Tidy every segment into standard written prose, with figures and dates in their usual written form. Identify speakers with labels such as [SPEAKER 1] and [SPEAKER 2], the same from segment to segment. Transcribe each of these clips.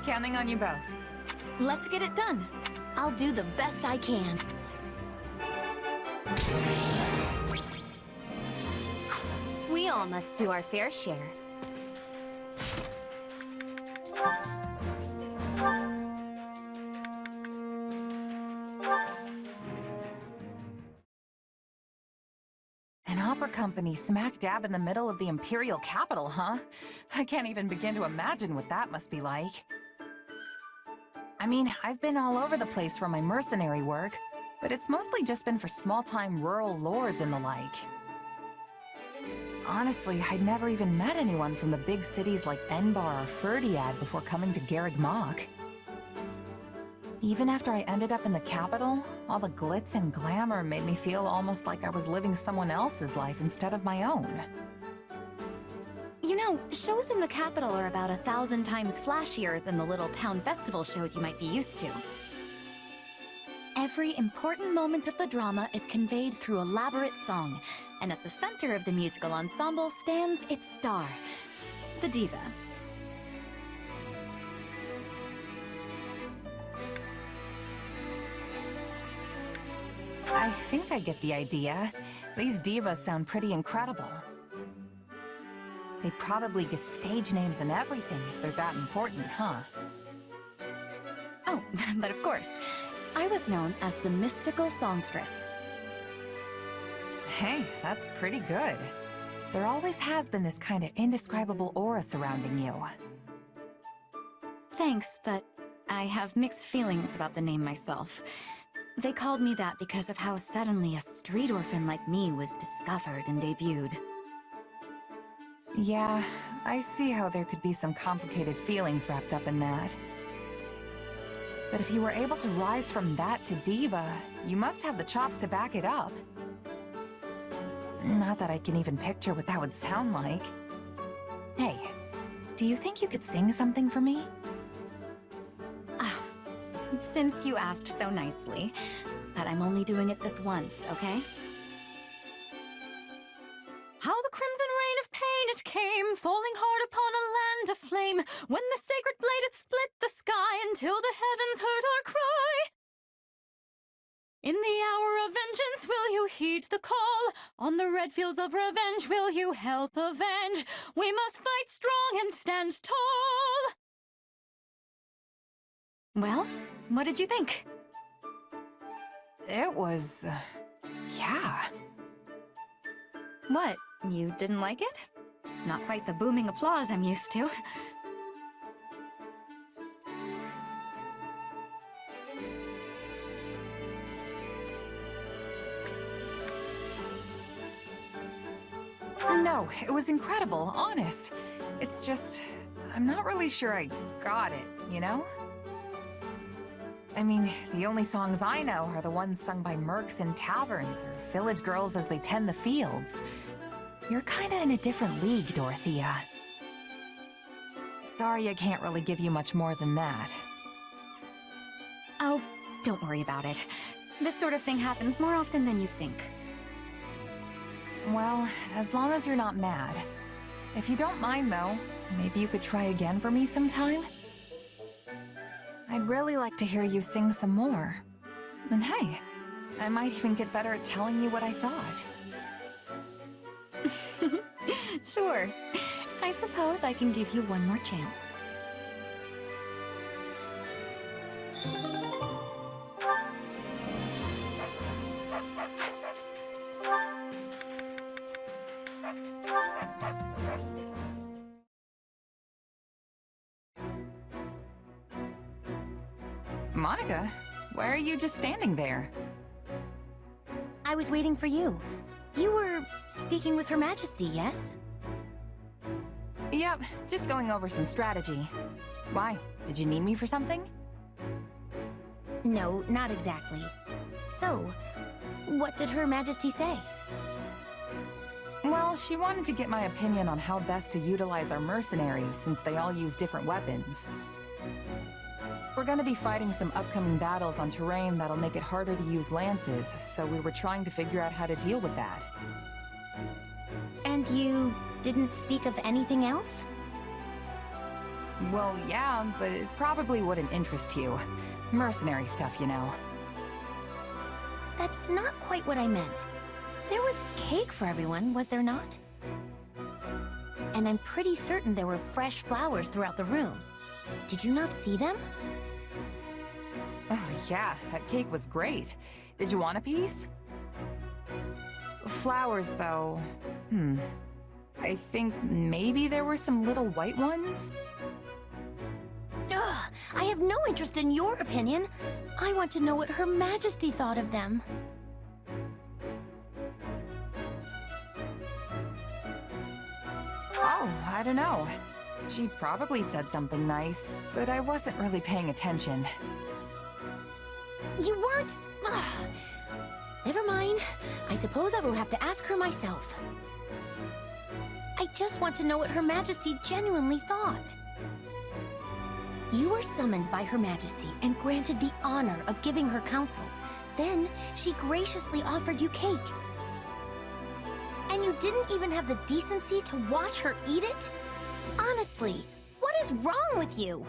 [SPEAKER 1] Counting on you both.
[SPEAKER 2] Let's get it done. I'll do the best I can. We all must do our fair share.
[SPEAKER 1] An opera company smack dab in the middle of the Imperial capital, huh? I can't even begin to imagine what that must be like. I mean, I've been all over the place for my mercenary work, but it's mostly just been for small-time rural lords and the like. Honestly, I'd never even met anyone from the big cities like Enbar or Ferdiad before coming to Garreg Mach. Even after I ended up in the capital, all the glitz and glamour made me feel almost like I was living someone else's life instead of my own.
[SPEAKER 2] You know, shows in the capital are about 1,000 times flashier than the little town festival shows you might be used to. Every important moment of the drama is conveyed through elaborate song, and at the center of the musical ensemble stands its star, the diva.
[SPEAKER 1] I think I get the idea. These divas sound pretty incredible. They probably get stage names and everything if they're that important, huh?
[SPEAKER 2] Oh, but of course. I was known as the mystical songstress.
[SPEAKER 1] Hey, that's pretty good. There always has been this kind of indescribable aura surrounding you.
[SPEAKER 2] Thanks, but I have mixed feelings about the name myself. They called me that because of how suddenly a street orphan like me was discovered and debuted.
[SPEAKER 1] Yeah, I see how there could be some complicated feelings wrapped up in that. But if you were able to rise from that to diva, you must have the chops to back it up. Not that I can even picture what that would sound like. Hey, do you think you could sing something for me?
[SPEAKER 2] Since you asked so nicely, but I'm only doing it this once, okay? How the crimson rain of pain it came, falling hard upon a land aflame, when the sacred blade it split the sky until the heavens heard our cry. In the hour of vengeance will you heed the call? On the red fields of revenge will you help avenge? We must fight strong and stand tall. Well, what did you think?
[SPEAKER 1] It was... yeah.
[SPEAKER 2] What? You didn't like it? Not quite the booming applause I'm used to.
[SPEAKER 1] No, it was incredible, honest. It's just... I'm not really sure I got it, you know? I mean, the only songs I know are the ones sung by mercs in taverns or village girls as they tend the fields. You're kinda in a different league, Dorothea. Sorry I can't really give you much more than that.
[SPEAKER 2] Oh, don't worry about it. This sort of thing happens more often than you'd think.
[SPEAKER 1] Well, as long as you're not mad. If you don't mind, though, maybe you could try again for me sometime? I'd really like to hear you sing some more. And hey, I might even get better at telling you what I thought.
[SPEAKER 2] Sure. I suppose I can give you one more chance.
[SPEAKER 1] Monica, why are you just standing there?
[SPEAKER 2] I was waiting for you. You were speaking with Her Majesty, yes?
[SPEAKER 1] Yep, just going over some strategy. Why? Did you need me for something?
[SPEAKER 2] No, not exactly. So, what did Her Majesty say?
[SPEAKER 1] Well, she wanted to get my opinion on how best to utilize our mercenaries, since they all use different weapons. We're gonna be fighting some upcoming battles on terrain that'll make it harder to use lances, so we were trying to figure out how to deal with that.
[SPEAKER 2] And you didn't speak of anything else?
[SPEAKER 1] Well, yeah, but it probably wouldn't interest you. Mercenary stuff, you know.
[SPEAKER 3] That's not quite what I meant. There was cake for everyone, was there not? And I'm pretty certain there were fresh flowers throughout the room. Did you not see them?
[SPEAKER 1] Oh, yeah, that cake was great. Did you want a piece? Flowers, though. I think maybe there were some little white ones?
[SPEAKER 3] Ugh, I have no interest in your opinion. I want to know what Her Majesty thought of them.
[SPEAKER 1] Oh, I don't know. She probably said something nice, but I wasn't really paying attention.
[SPEAKER 3] You weren't? Ugh. Never mind. I suppose I will have to ask her myself. I just want to know what Her Majesty genuinely thought. You were summoned by Her Majesty and granted the honor of giving her counsel. Then, she graciously offered you cake. And you didn't even have the decency to watch her eat it? Honestly, what is wrong with you?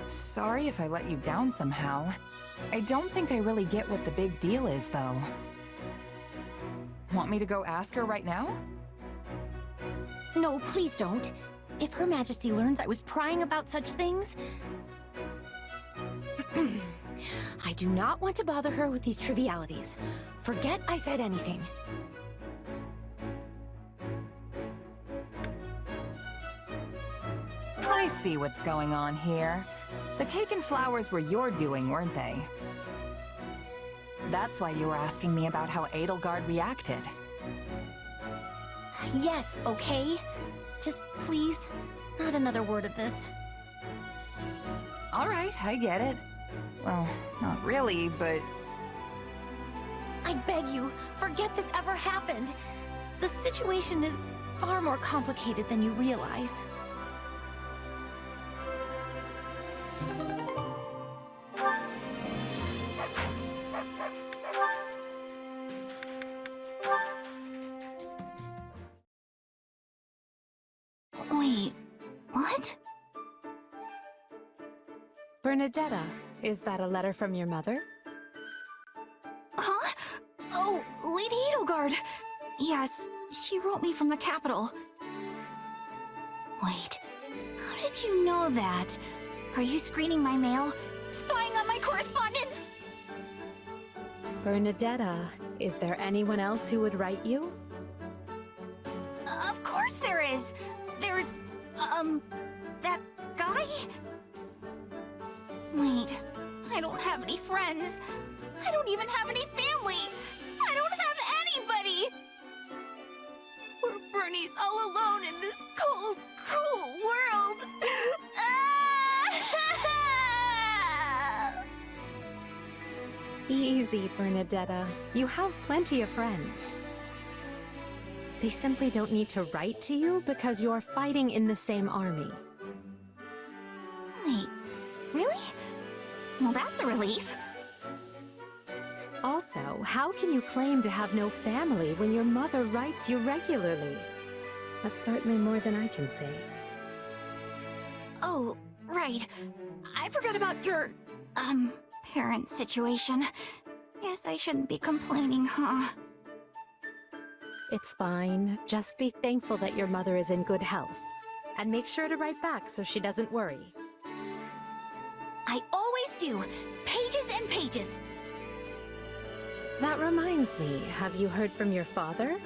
[SPEAKER 1] Sorry if I let you down somehow. I don't think I really get what the big deal is, though. Want me to go ask her right now?
[SPEAKER 3] No, please don't. If Her Majesty learns I was prying about such things... I do not want to bother her with these trivialities. Forget I said anything.
[SPEAKER 1] I see what's going on here. The cake and flowers were your doing, weren't they? That's why you were asking me about how Edelgard reacted.
[SPEAKER 3] Yes, okay? Just please, not another word of this.
[SPEAKER 1] All right, I get it. Well, not really, but...
[SPEAKER 3] I beg you, forget this ever happened. The situation is far more complicated than you realize. Wait, what?
[SPEAKER 4] Bernadetta, is that a letter from your mother?
[SPEAKER 2] Huh? Oh, Lady Edelgard! Yes, she wrote me from the capital. Wait, how did you know that? Are you screening my mail? Spying on my correspondence?
[SPEAKER 4] Bernadetta, is there anyone else who would write you?
[SPEAKER 2] Of course there is! There's, that guy? Wait, I don't have any friends. I don't even have any family. I don't have anybody! Poor Bernie's all alone in this cold, cruel world.
[SPEAKER 4] Easy, Bernadetta. You have plenty of friends. They simply don't need to write to you because you're fighting in the same army.
[SPEAKER 2] Wait, really? Well, that's a relief.
[SPEAKER 4] Also, how can you claim to have no family when your mother writes you regularly? That's certainly more than I can say.
[SPEAKER 2] Oh, right. I forgot about your, parent situation. Guess I shouldn't be complaining, huh?
[SPEAKER 4] It's fine. Just be thankful that your mother is in good health. And make sure to write back so she doesn't worry.
[SPEAKER 2] I always do. Pages and pages.
[SPEAKER 4] That reminds me, have you heard from your father?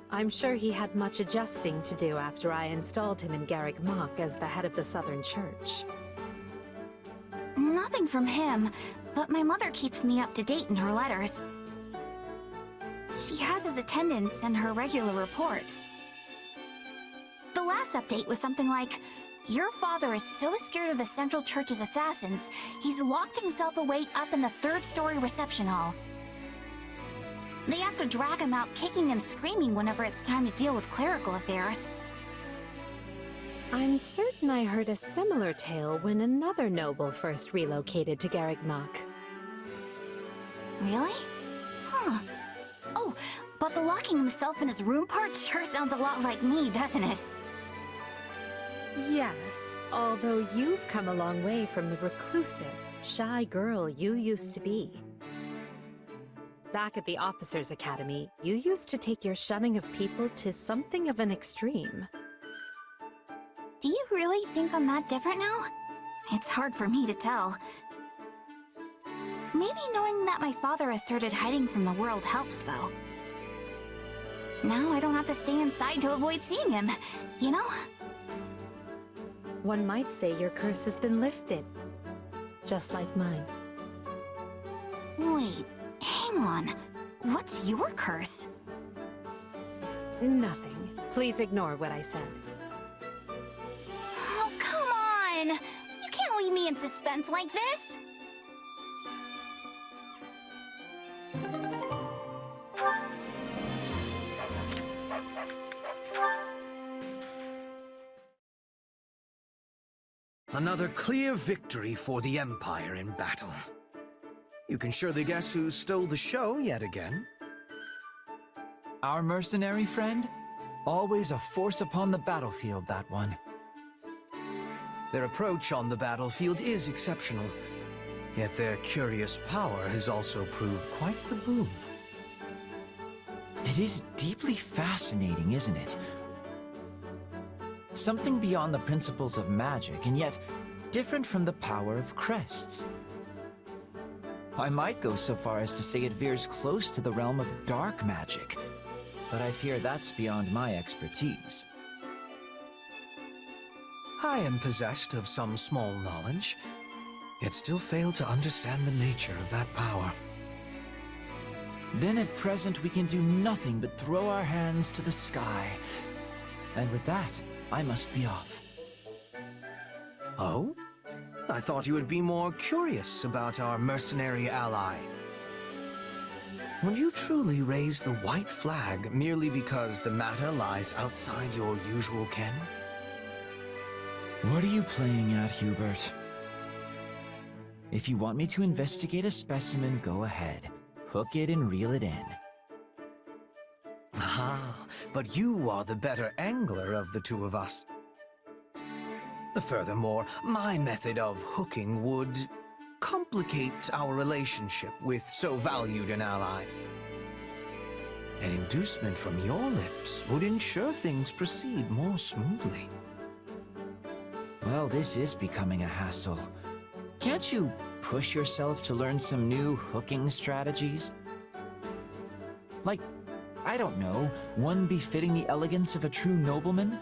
[SPEAKER 4] I'm sure he had much adjusting to do after I installed him in Garreg Mach as the head of the Southern Church.
[SPEAKER 2] Nothing from him, but my mother keeps me up to date in her letters. She has his attendance and her regular reports. The last update was something like, "Your father is so scared of the Central Church's assassins, he's locked himself away up in the third-story reception hall. They have to drag him out kicking and screaming whenever it's time to deal with clerical affairs."
[SPEAKER 4] I'm certain I heard a similar tale when another noble first relocated to Garreg Mach.
[SPEAKER 2] Really? Huh. Oh, but the locking himself in his room part sure sounds a lot like me, doesn't it?
[SPEAKER 4] Yes, although you've come a long way from the reclusive, shy girl you used to be. Back at the Officers' Academy, you used to take your shunning of people to something of an extreme.
[SPEAKER 5] Do you really think I'm that different now? It's hard for me to tell. Maybe knowing that my father has started hiding from the world helps, though. Now I don't have to stay inside to avoid seeing him, you know?
[SPEAKER 4] One might say your curse has been lifted, just like mine.
[SPEAKER 5] Wait, hang on. What's your curse?
[SPEAKER 4] Nothing. Please ignore what I said.
[SPEAKER 5] Oh, come on! You can't leave me in suspense like this!
[SPEAKER 6] Another clear victory for the Empire in battle. You can surely guess who stole the show yet again.
[SPEAKER 7] Our mercenary friend? Always a force upon the battlefield, that one.
[SPEAKER 6] Their approach on the battlefield is exceptional, yet their curious power has also proved quite the boon.
[SPEAKER 7] It is deeply fascinating, isn't it? Something beyond the principles of magic, and yet different from the power of crests. I might go so far as to say it veers close to the realm of dark magic, but I fear that's beyond my expertise.
[SPEAKER 6] I am possessed of some small knowledge, yet still fail to understand the nature of that power.
[SPEAKER 7] Then at present we can do nothing but throw our hands to the sky. And with that, I must be off.
[SPEAKER 6] Oh? I thought you would be more curious about our mercenary ally. Would you truly raise the white flag merely because the matter lies outside your usual ken?
[SPEAKER 7] What are you playing at, Hubert? If you want me to investigate a specimen, go ahead. Hook it and reel it in.
[SPEAKER 6] Ah, but you are the better angler of the two of us. Furthermore, my method of hooking would complicate our relationship with so valued an ally. An inducement from your lips would ensure things proceed more smoothly.
[SPEAKER 7] Well, this is becoming a hassle. Can't you push yourself to learn some new hooking strategies? Like, I don't know, one befitting the elegance of a true nobleman?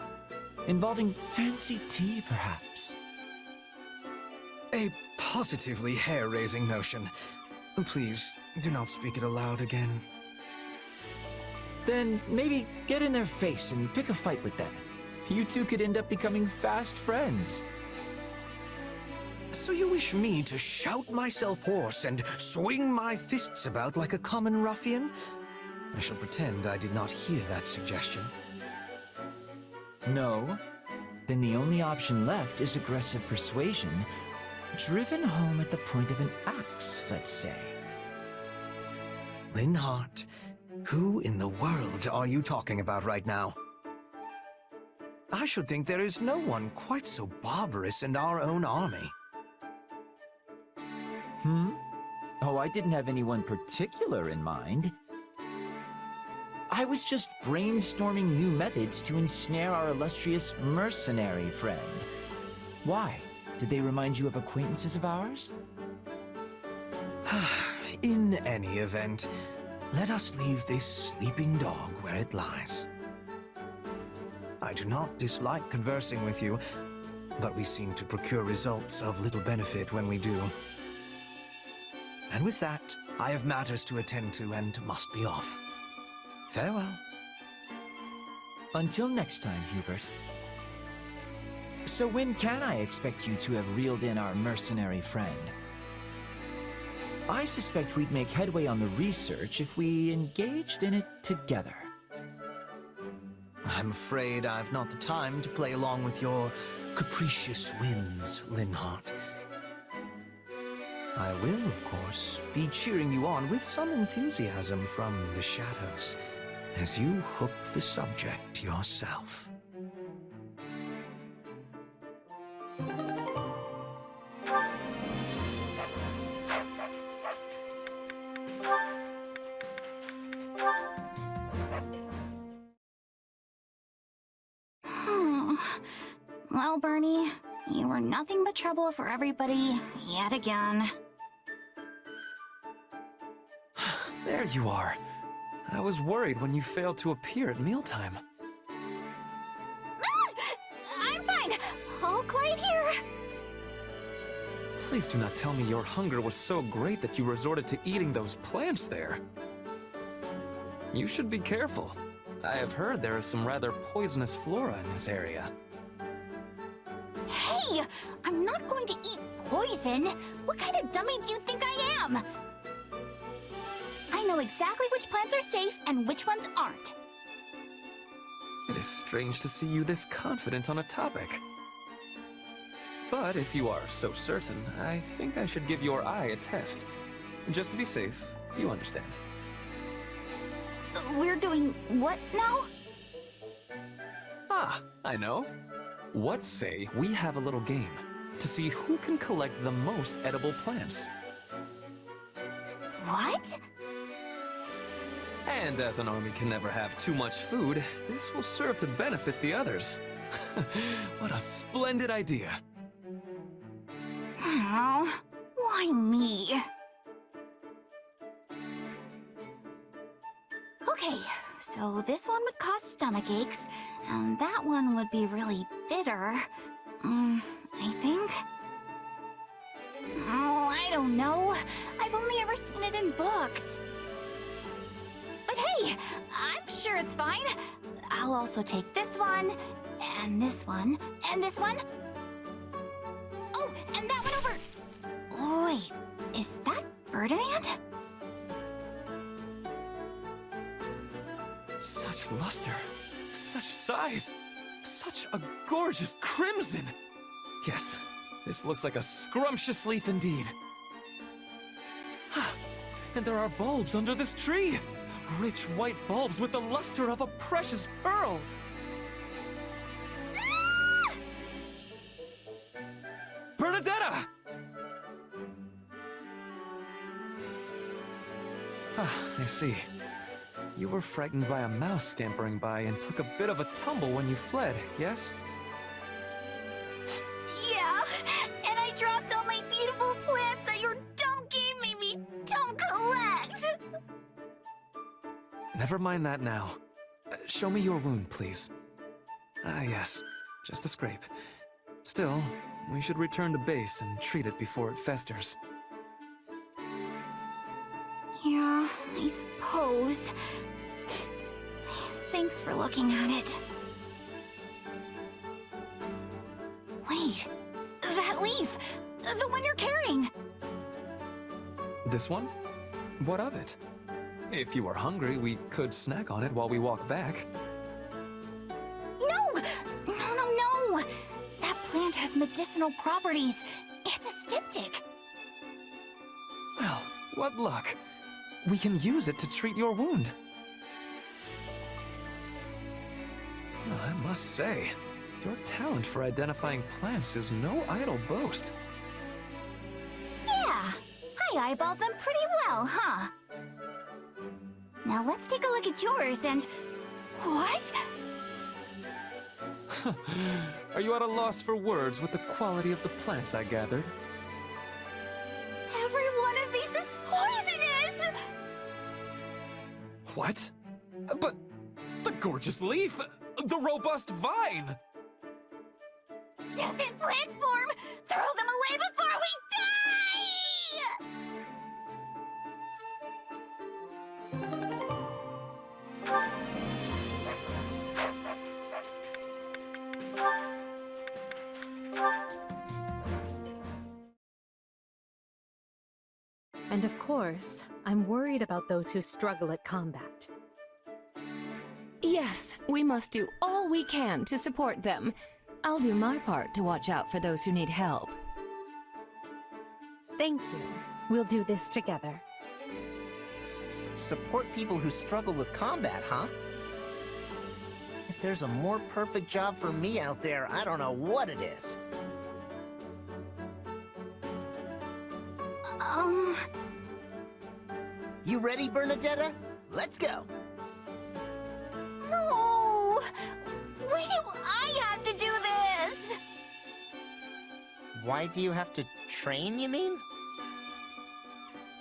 [SPEAKER 7] Involving fancy tea, perhaps?
[SPEAKER 6] A positively hair-raising notion. Please, do not speak it aloud again.
[SPEAKER 7] Then maybe get in their face and pick a fight with them. You two could end up becoming fast friends.
[SPEAKER 6] So you wish me to shout myself hoarse and swing my fists about like a common ruffian? I shall pretend I did not hear that suggestion.
[SPEAKER 7] No? Then the only option left is aggressive persuasion, driven home at the point of an axe, let's say.
[SPEAKER 6] Linhardt, who in the world are you talking about right now? I should think there is no one quite so barbarous in our own army.
[SPEAKER 7] Oh, I didn't have anyone particular in mind. I was just brainstorming new methods to ensnare our illustrious mercenary friend. Why? Did they remind you of acquaintances of ours?
[SPEAKER 6] In any event, let us leave this sleeping dog where it lies. I do not dislike conversing with you, but we seem to procure results of little benefit when we do. And with that, I have matters to attend to and must be off. Farewell.
[SPEAKER 7] Until next time, Hubert. So when can I expect you to have reeled in our mercenary friend? I suspect we'd make headway on the research if we engaged in it together.
[SPEAKER 6] I'm afraid I've not the time to play along with your capricious whims, Linhardt. I will, of course, be cheering you on with some enthusiasm from the shadows as you hook the subject yourself.
[SPEAKER 5] Well, Bernie, you were nothing but trouble for everybody, yet again.
[SPEAKER 8] There you are. I was worried when you failed to appear at mealtime.
[SPEAKER 5] I'm fine. All quiet here.
[SPEAKER 8] Please do not tell me your hunger was so great that you resorted to eating those plants there. You should be careful. I have heard there is some rather poisonous flora in this area.
[SPEAKER 5] Hey, I'm not going to eat poison. What kind of dummy do you think I am? I know exactly which plants are safe and which ones aren't.
[SPEAKER 8] It is strange to see you this confident on a topic. But if you are so certain, I think I should give your eye a test. Just to be safe, you understand.
[SPEAKER 5] We're doing what now?
[SPEAKER 8] Ah, I know. What say we have a little game to see who can collect the most edible plants?
[SPEAKER 5] What?
[SPEAKER 8] And as an army can never have too much food, this will serve to benefit the others. What a splendid idea.
[SPEAKER 5] Oh, why me? Okay, so this one would cause stomach aches, and that one would be really bitter. I think. Oh, I don't know. I've only ever seen it in books. But hey, I'm sure it's fine. I'll also take this one, and this one, and this one. Oh, and that one over. Wait, is that Ferdinand?
[SPEAKER 8] Such luster, such size, such a gorgeous crimson. Yes, this looks like a scrumptious leaf indeed. And there are bulbs under this tree. Rich white bulbs with the luster of a precious pearl. Bernadetta! I see. You were frightened by a mouse scampering by and took a bit of a tumble when you fled, yes?
[SPEAKER 5] Yeah, and I dropped all my beautiful plants that your dumb game made me don't collect.
[SPEAKER 8] Never mind that now. Show me your wound, please. Ah, yes. Just a scrape. Still, we should return to base and treat it before it festers.
[SPEAKER 5] Yeah, I suppose. Thanks for looking at it. Wait, that leaf! The one you're carrying!
[SPEAKER 8] This one? What of it? If you are hungry, we could snack on it while we walk back.
[SPEAKER 5] No! No! That plant has medicinal properties. It's a styptic.
[SPEAKER 8] Well, what luck. We can use it to treat your wound. I must say, your talent for identifying plants is no idle boast.
[SPEAKER 5] Yeah, I eyeballed them pretty well, huh? Now let's take a look at yours and... What?
[SPEAKER 8] Are you at a loss for words with the quality of the plants I gathered?
[SPEAKER 5] Every one of these is poisonous!
[SPEAKER 8] What? But the gorgeous leaf! The robust vine!
[SPEAKER 5] Death in plant form! Throw them away before we die!
[SPEAKER 4] And of course, I'm worried about those who struggle at combat.
[SPEAKER 2] Yes, we must do all we can to support them. I'll do my part to watch out for those who need help.
[SPEAKER 4] Thank you. We'll do this together.
[SPEAKER 9] Support people who struggle with combat, huh? If there's a more perfect job for me out there, I don't know what it is. You ready, Bernadetta? Let's go.
[SPEAKER 5] No! Why do I have to do this?
[SPEAKER 9] Why do you have to train, you mean?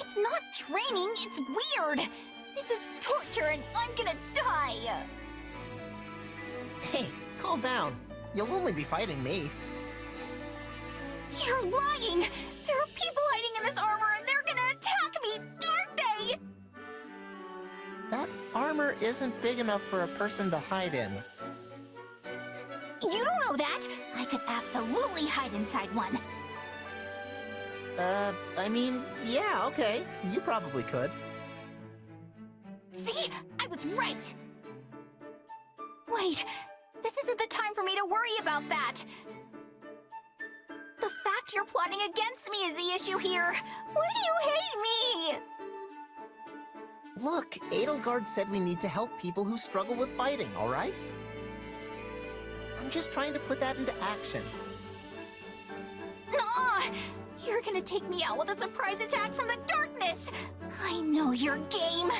[SPEAKER 5] It's not training, it's weird. This is torture and I'm gonna die.
[SPEAKER 9] Hey, calm down. You'll only be fighting me.
[SPEAKER 5] You're lying! There are people hiding in this armor and they're gonna attack me, aren't they?
[SPEAKER 9] That armor isn't big enough for a person to hide in.
[SPEAKER 5] You don't know that! I could absolutely hide inside one.
[SPEAKER 9] I mean, yeah, okay. You probably could.
[SPEAKER 5] See? I was right! Wait, this isn't the time for me to worry about that. The fact you're plotting against me is the issue here. Why do you hate me?
[SPEAKER 9] Look, Edelgard said we need to help people who struggle with fighting, all right? I'm just trying to put that into action.
[SPEAKER 5] Nuh-uh! You're gonna take me out with a surprise attack from the darkness! I know your game!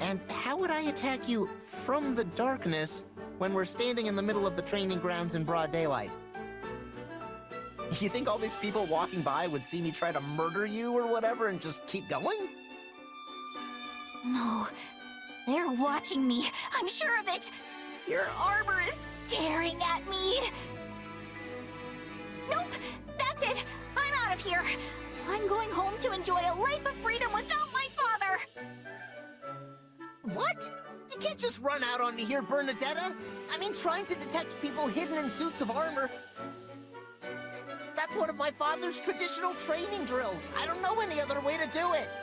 [SPEAKER 9] And how would I attack you from the darkness when we're standing in the middle of the training grounds in broad daylight? You think all these people walking by would see me try to murder you or whatever and just keep going?
[SPEAKER 5] No, they're watching me. I'm sure of it. Your armor is staring at me. Nope, that's it. I'm out of here. I'm going home to enjoy a life of freedom without my father.
[SPEAKER 9] What? You can't just run out on me here, Bernadetta. I mean, trying to detect people hidden in suits of armor. That's one of my father's traditional training drills. I don't know any other way to do it.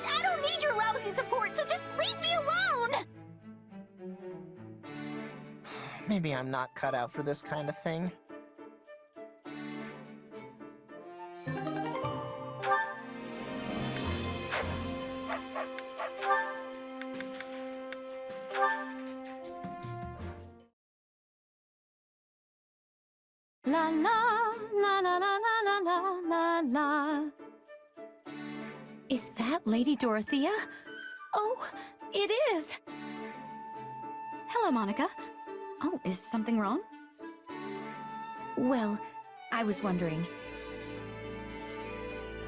[SPEAKER 5] I don't need your lousy support, so just leave me alone!
[SPEAKER 9] Maybe I'm not cut out for this kind of thing.
[SPEAKER 2] La la la la la la la la la.
[SPEAKER 3] Is that Lady Dorothea? Oh, it is!
[SPEAKER 2] Hello, Monica. Oh, is something wrong?
[SPEAKER 3] Well, I was wondering.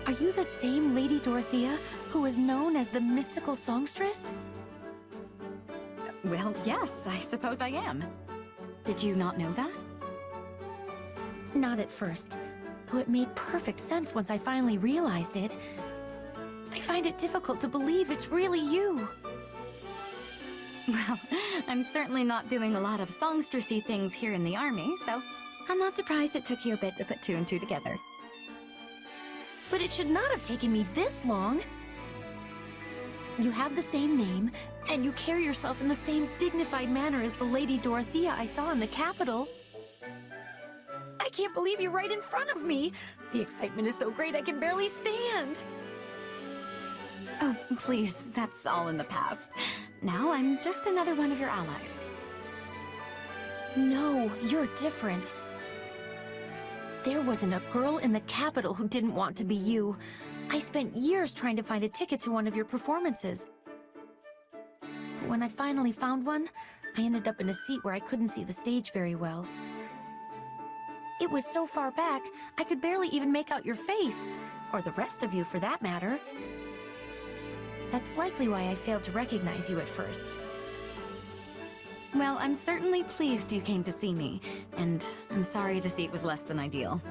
[SPEAKER 3] Are you the same Lady Dorothea who is known as the mystical songstress?
[SPEAKER 2] Well, yes, I suppose I am. Did you not know that?
[SPEAKER 3] Not at first, though it made perfect sense once I finally realized it. I find it difficult to believe it's really you.
[SPEAKER 2] Well, I'm certainly not doing a lot of songstressy things here in the army, so I'm not surprised it took you a bit to put two and two together.
[SPEAKER 3] But it should not have taken me this long. You have the same name, and you carry yourself in the same dignified manner as the Lady Dorothea I saw in the capital. I can't believe you're right in front of me. The excitement is so great I can barely stand.
[SPEAKER 2] Oh, please, that's all in the past. Now I'm just another one of your allies.
[SPEAKER 3] No, you're different. There wasn't a girl in the capital who didn't want to be you. I spent years trying to find a ticket to one of your performances. But when I finally found one, I ended up in a seat where I couldn't see the stage very well. It was so far back, I could barely even make out your face, or the rest of you for that matter. That's likely why I failed to recognize you at first.
[SPEAKER 2] Well, I'm certainly pleased you came to see me, and I'm sorry the seat was less than ideal.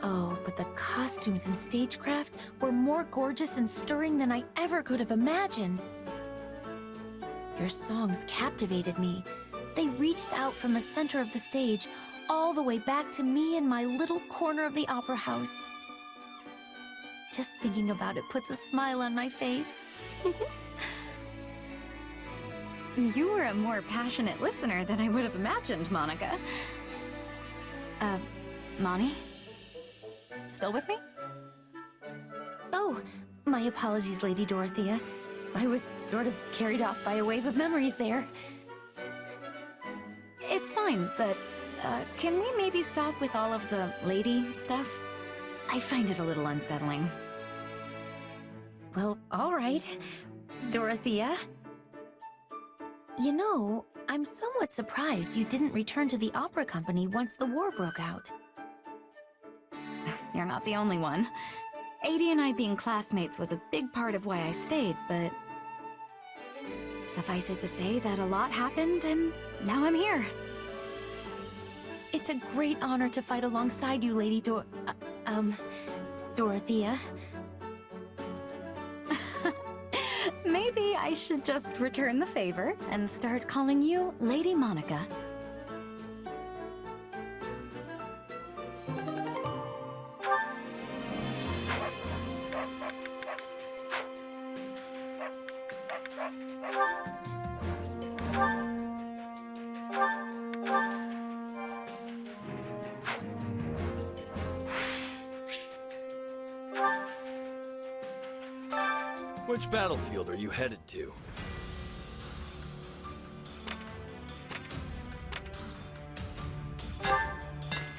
[SPEAKER 3] Oh, but the costumes and stagecraft were more gorgeous and stirring than I ever could have imagined. Your songs captivated me. They reached out from the center of the stage, all the way back to me in my little corner of the opera house. Just thinking about it puts a smile on my face.
[SPEAKER 2] You were a more passionate listener than I would have imagined, Monica. Moni? Still with me?
[SPEAKER 3] Oh, my apologies, Lady Dorothea. I was sort of carried off by a wave of memories there.
[SPEAKER 2] It's fine, but Can we maybe stop with all of the lady stuff? I find it a little unsettling.
[SPEAKER 3] Well, all right. Dorothea? You know, I'm somewhat surprised you didn't return to the opera company once the war broke out.
[SPEAKER 2] You're not the only one. Adie and I being classmates was a big part of why I stayed, but... suffice it to say that a lot happened, and now I'm here.
[SPEAKER 3] It's a great honor to fight alongside you, Lady Dorothea.
[SPEAKER 2] Maybe I should just return the favor and start calling you Lady Monica.
[SPEAKER 10] Which battlefield are you headed to?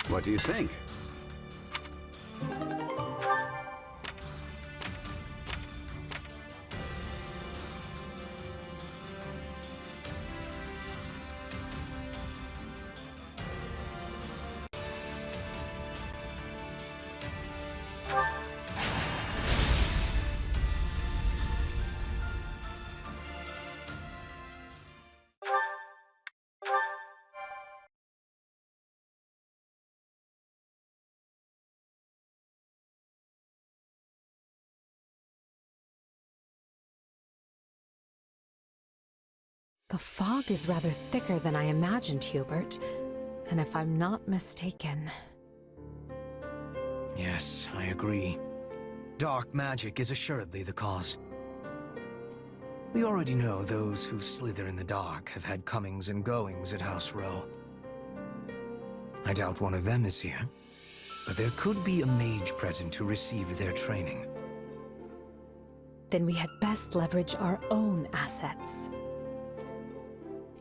[SPEAKER 11] What do you think?
[SPEAKER 4] The fog is rather thicker than I imagined, Hubert. And if I'm not mistaken...
[SPEAKER 6] Yes, I agree. Dark magic is assuredly the cause. We already know those who slither in the dark have had comings and goings at House Row. I doubt one of them is here, but there could be a mage present to receive their training.
[SPEAKER 4] Then we had best leverage our own assets.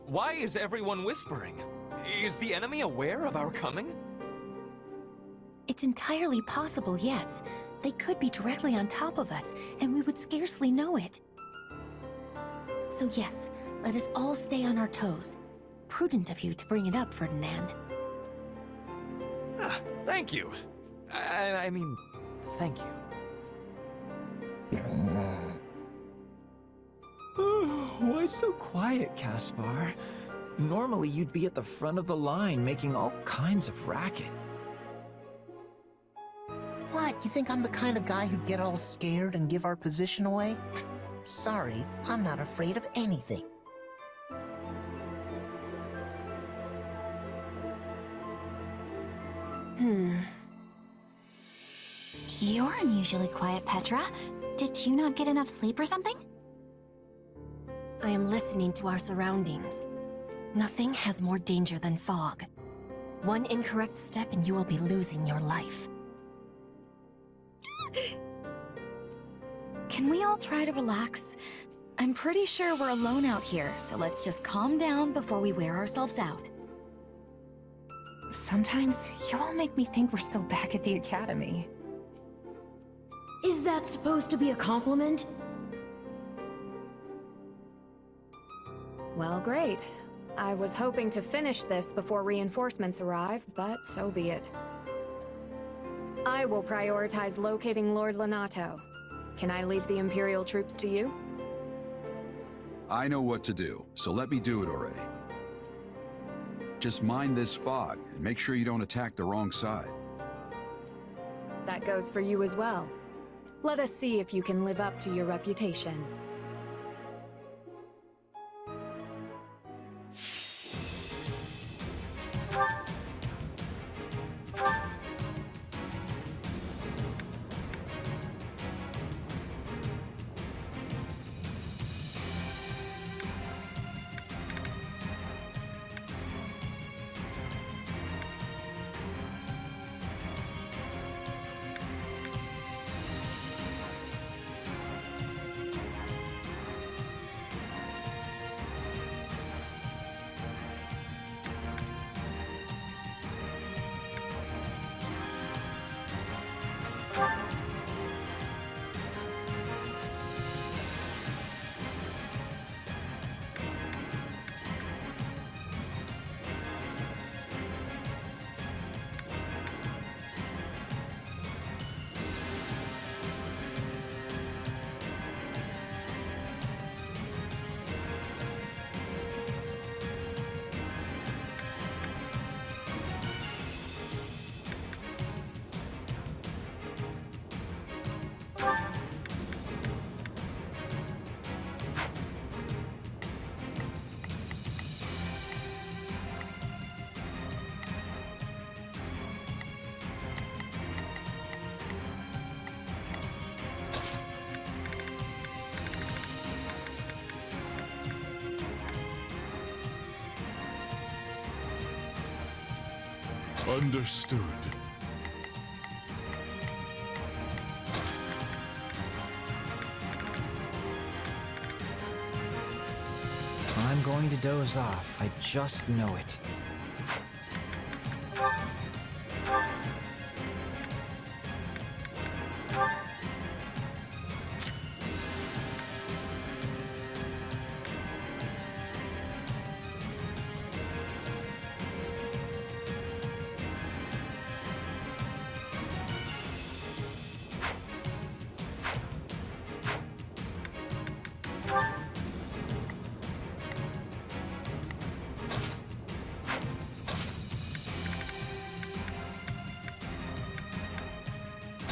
[SPEAKER 8] Why is everyone whispering? Is the enemy aware of our coming?
[SPEAKER 3] It's entirely possible, yes. They could be directly on top of us, and we would scarcely know it. So yes, let us all stay on our toes. Prudent of you to bring it up, Ferdinand.
[SPEAKER 8] Thank you. I mean, thank you.
[SPEAKER 7] Why so quiet, Caspar? Normally you'd be at the front of the line making all kinds of racket.
[SPEAKER 9] What, you think I'm the kind of guy who'd get all scared and give our position away? Sorry, I'm not afraid of anything.
[SPEAKER 5] You're unusually quiet, Petra. Did you not get enough sleep or something?
[SPEAKER 3] I am listening to our surroundings. Nothing has more danger than fog. One incorrect step and you will be losing your life.
[SPEAKER 2] Can we all try to relax? I'm pretty sure we're alone out here, so let's just calm down before we wear ourselves out.
[SPEAKER 1] Sometimes you all make me think we're still back at the academy.
[SPEAKER 2] Is that supposed to be a compliment?
[SPEAKER 4] Well, great. I was hoping to finish this before reinforcements arrived, but so be it. I will prioritize locating Lord Lonato. Can I leave the Imperial troops to you?
[SPEAKER 11] I know what to do, so let me do it already. Just mind this fog, and make sure you don't attack the wrong side.
[SPEAKER 4] That goes for you as well. Let us see if you can live up to your reputation.
[SPEAKER 12] Understood.
[SPEAKER 7] I'm going to doze off. I just know it.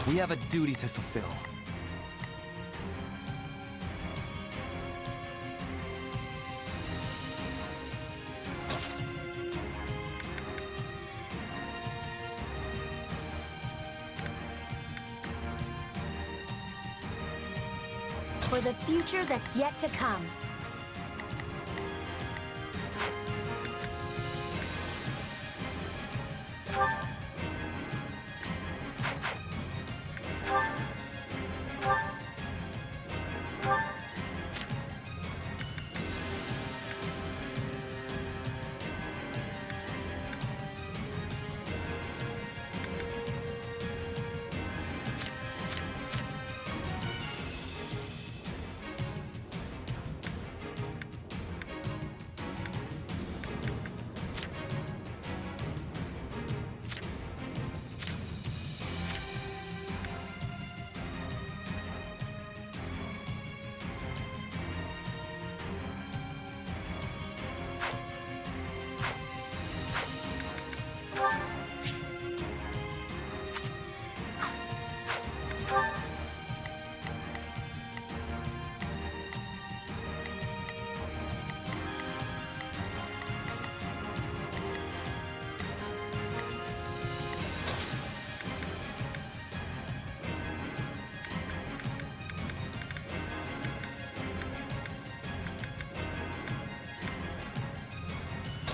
[SPEAKER 8] We have a duty to fulfill.
[SPEAKER 3] For the future that's yet to come.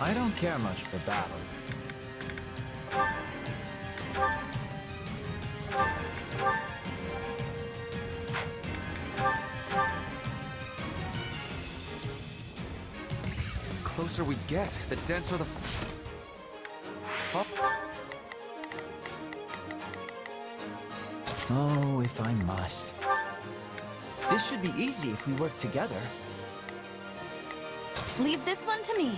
[SPEAKER 7] I don't care much for battle.
[SPEAKER 8] The closer we get, the denser the
[SPEAKER 7] Oh, if I must. This should be easy if we work together.
[SPEAKER 2] Leave this one to me.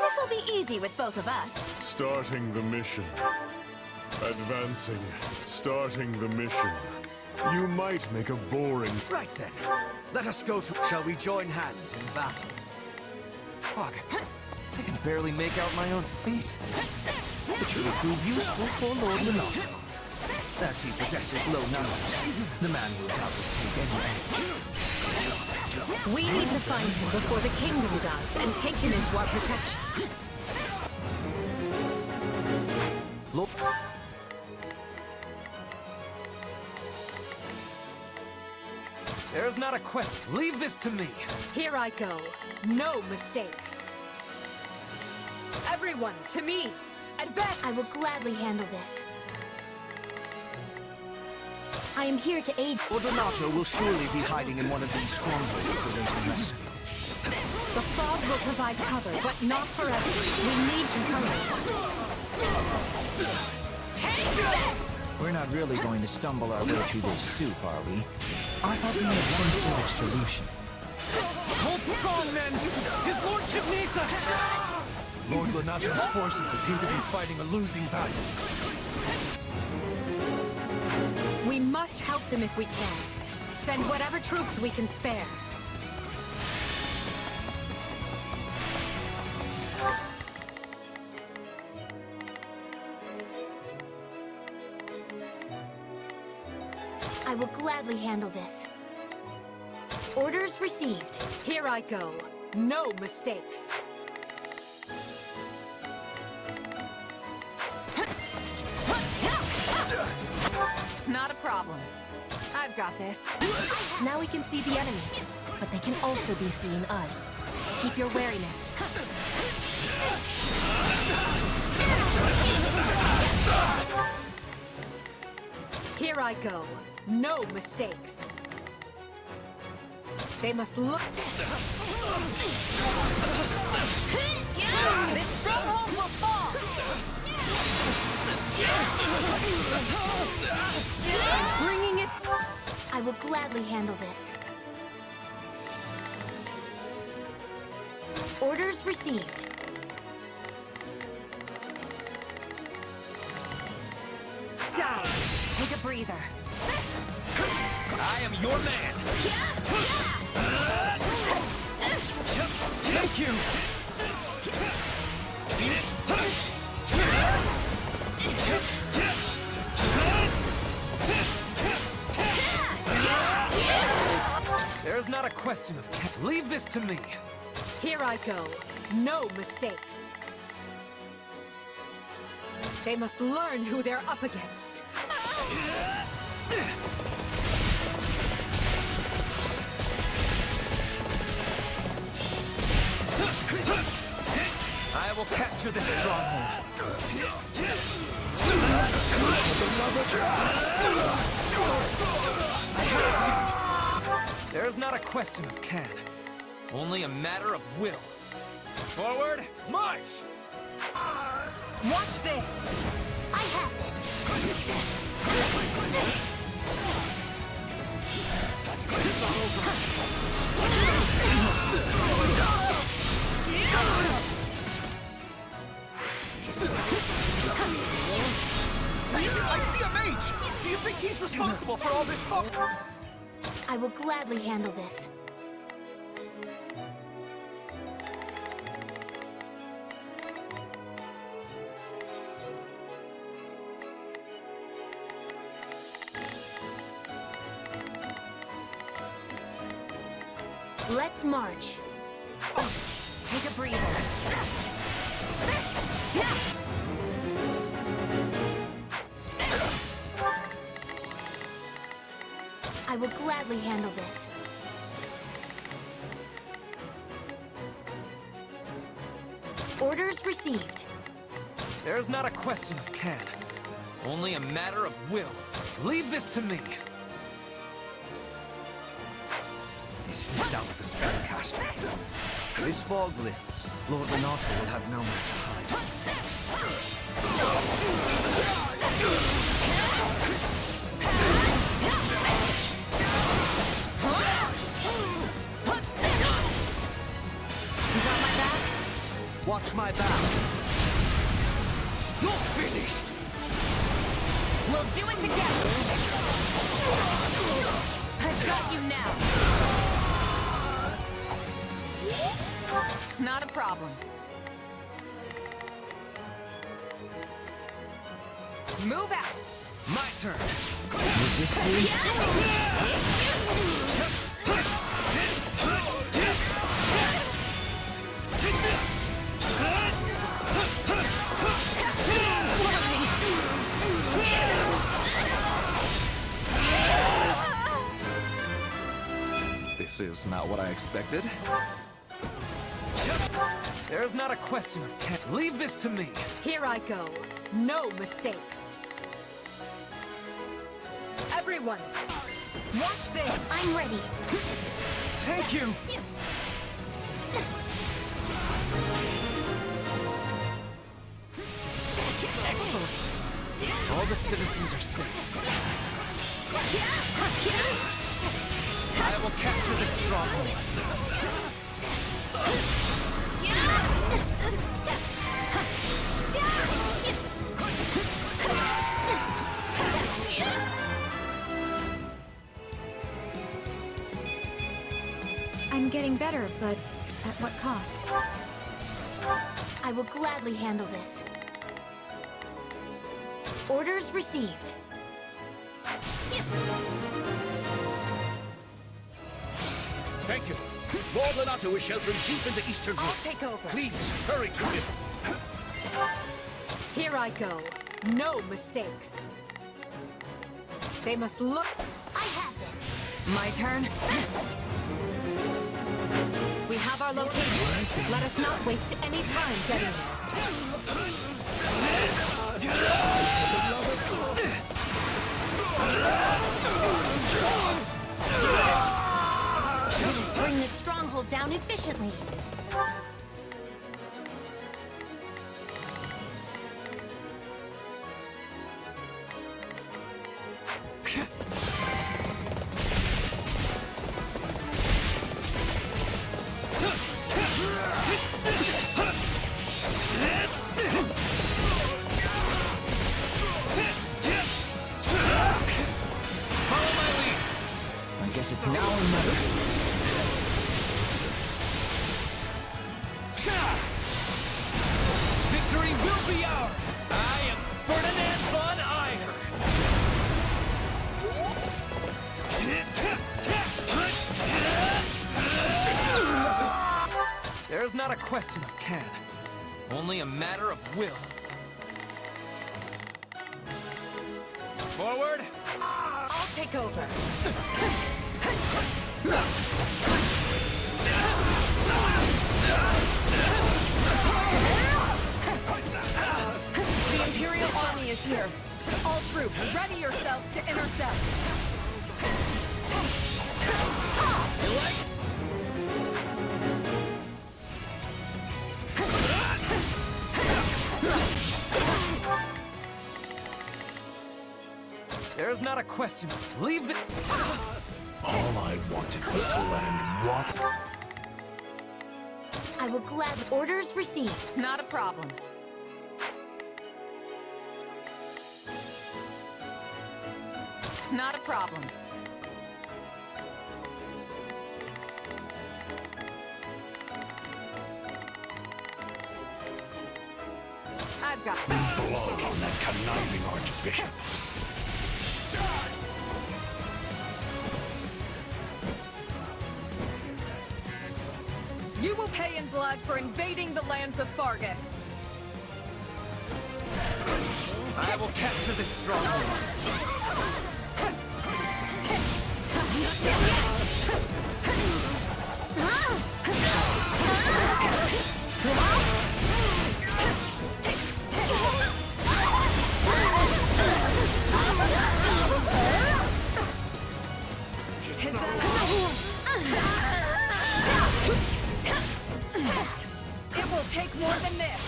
[SPEAKER 2] This'll be easy with both of us.
[SPEAKER 12] Starting the mission. Advancing. Starting the mission. You might make a boring...
[SPEAKER 6] Right then. Let us go to... Shall we join hands in battle?
[SPEAKER 8] Fuck. I can barely make out my own feet.
[SPEAKER 6] It should prove useful for Lord Lonato, as he possesses low numbers. The man will doubtless take any edge.
[SPEAKER 4] We need to find him before the kingdom does and take him into our protection.
[SPEAKER 8] Look. There's not a quest. Leave this to me.
[SPEAKER 4] Here I go. No mistakes. Everyone, to me. Advance!
[SPEAKER 3] I will gladly handle this. I am here to aid.
[SPEAKER 6] Lord Lonato will surely be hiding in one of these strongholds awaiting rescue.
[SPEAKER 4] The fog will provide cover, but not forever. We need to hurry.
[SPEAKER 2] Take this!
[SPEAKER 7] We're not really going to stumble our way through this soup, are we? I thought we had some sort of solution.
[SPEAKER 8] Hold strong, men! His lordship needs us! Lord Lonato's forces appear to be fighting a losing battle.
[SPEAKER 4] We must help them if we can. Send whatever troops we can spare.
[SPEAKER 3] I will gladly handle this. Orders received.
[SPEAKER 4] Here I go. No mistakes.
[SPEAKER 1] Not a problem. I've got this.
[SPEAKER 3] Now we can see the enemy, but they can also be seeing us. Keep your wariness.
[SPEAKER 4] Here I go. No mistakes. They must look.
[SPEAKER 2] This stronghold will fall!
[SPEAKER 4] Bringing it.
[SPEAKER 3] I will gladly handle this. Orders received.
[SPEAKER 1] Die. Take a breather.
[SPEAKER 8] I am your man! Thank you! There's not a question of... Leave this to me!
[SPEAKER 4] Here I go. No mistakes. They must learn who they're up against.
[SPEAKER 8] I will capture this stronghold. There's not a question of can, only a matter of will. Forward, march!
[SPEAKER 4] Watch this!
[SPEAKER 3] I have this.
[SPEAKER 9] I see a mage! Do you think he's responsible for all this fuck?
[SPEAKER 3] I will gladly handle this. Let's march.
[SPEAKER 1] Take a breather.
[SPEAKER 3] I will gladly handle this. Orders received.
[SPEAKER 8] There's not a question of can, only a matter of will. Leave this to me.
[SPEAKER 6] He sniffed out the spellcaster. This fog lifts. Lord Lonato will have nowhere to hide.
[SPEAKER 1] You got my back?
[SPEAKER 6] Watch my back. You're finished!
[SPEAKER 2] We'll do it together! I've got you now!
[SPEAKER 1] Not a problem. Move out!
[SPEAKER 8] My turn.
[SPEAKER 7] With this team,
[SPEAKER 8] This is not what I expected. There's not a question of can. Leave this to me.
[SPEAKER 4] Here I go. No mistakes. Everyone, watch this!
[SPEAKER 3] I'm ready.
[SPEAKER 8] Thank you. Excellent. All the citizens are safe. I will capture this stronghold.
[SPEAKER 1] I'm getting better, but at what cost?
[SPEAKER 3] I will gladly handle this. Orders received.
[SPEAKER 10] Thank you. Lord Lonato is sheltering deep in the eastern
[SPEAKER 1] I'll
[SPEAKER 10] room.
[SPEAKER 1] take over.
[SPEAKER 10] Please, hurry to him.
[SPEAKER 4] Here I go. No mistakes. They must look.
[SPEAKER 3] I have this.
[SPEAKER 1] My turn?
[SPEAKER 4] We have our location. Let us not waste any time getting there.
[SPEAKER 3] We must bring this stronghold down efficiently.
[SPEAKER 7] Guess it's now or never.
[SPEAKER 10] Victory will be ours! I am Bernadetta von Iron! There's not a question of can, only a matter of will. Forward!
[SPEAKER 4] I'll take over.
[SPEAKER 1] The Imperial Army is here. All troops, ready yourselves to intercept.
[SPEAKER 10] There's not a question. Leave the...
[SPEAKER 12] All I wanted was to land what?
[SPEAKER 3] I will gladly orders received.
[SPEAKER 1] Not a problem. Not a problem. I've got
[SPEAKER 12] Blood on that conniving archbishop.
[SPEAKER 1] You will pay in blood for invading the lands of Fargus.
[SPEAKER 10] I will capture this stronghold.
[SPEAKER 1] It will take more than this.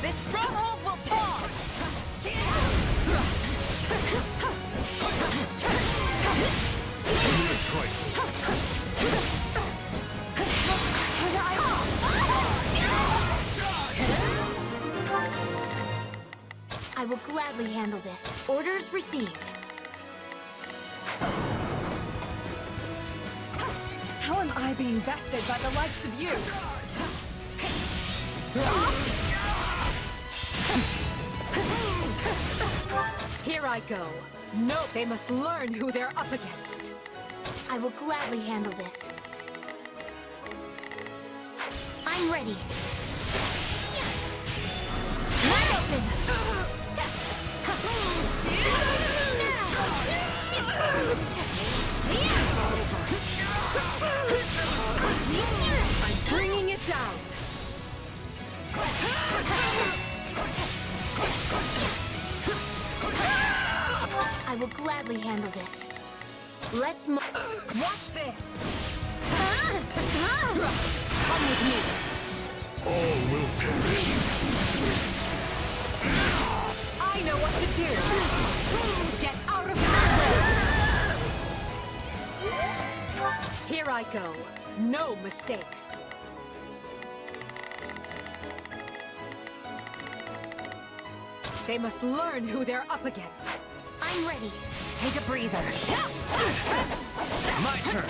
[SPEAKER 1] This stronghold will fall.
[SPEAKER 3] I will gladly handle this. Orders received.
[SPEAKER 1] How am I being bested by the likes of you?
[SPEAKER 4] Here I go. No, they must learn who they're up against.
[SPEAKER 3] I will gladly handle this. I'm ready. Wide open!
[SPEAKER 4] I'm bringing it down.
[SPEAKER 3] I will gladly handle this. Let's
[SPEAKER 1] Watch this.
[SPEAKER 3] Come with me.
[SPEAKER 12] All will perish.
[SPEAKER 4] I know what to do. Get out of my way. Here I go. No mistakes. They must learn who they're up against.
[SPEAKER 3] I'm ready.
[SPEAKER 1] Take a breather.
[SPEAKER 10] My turn.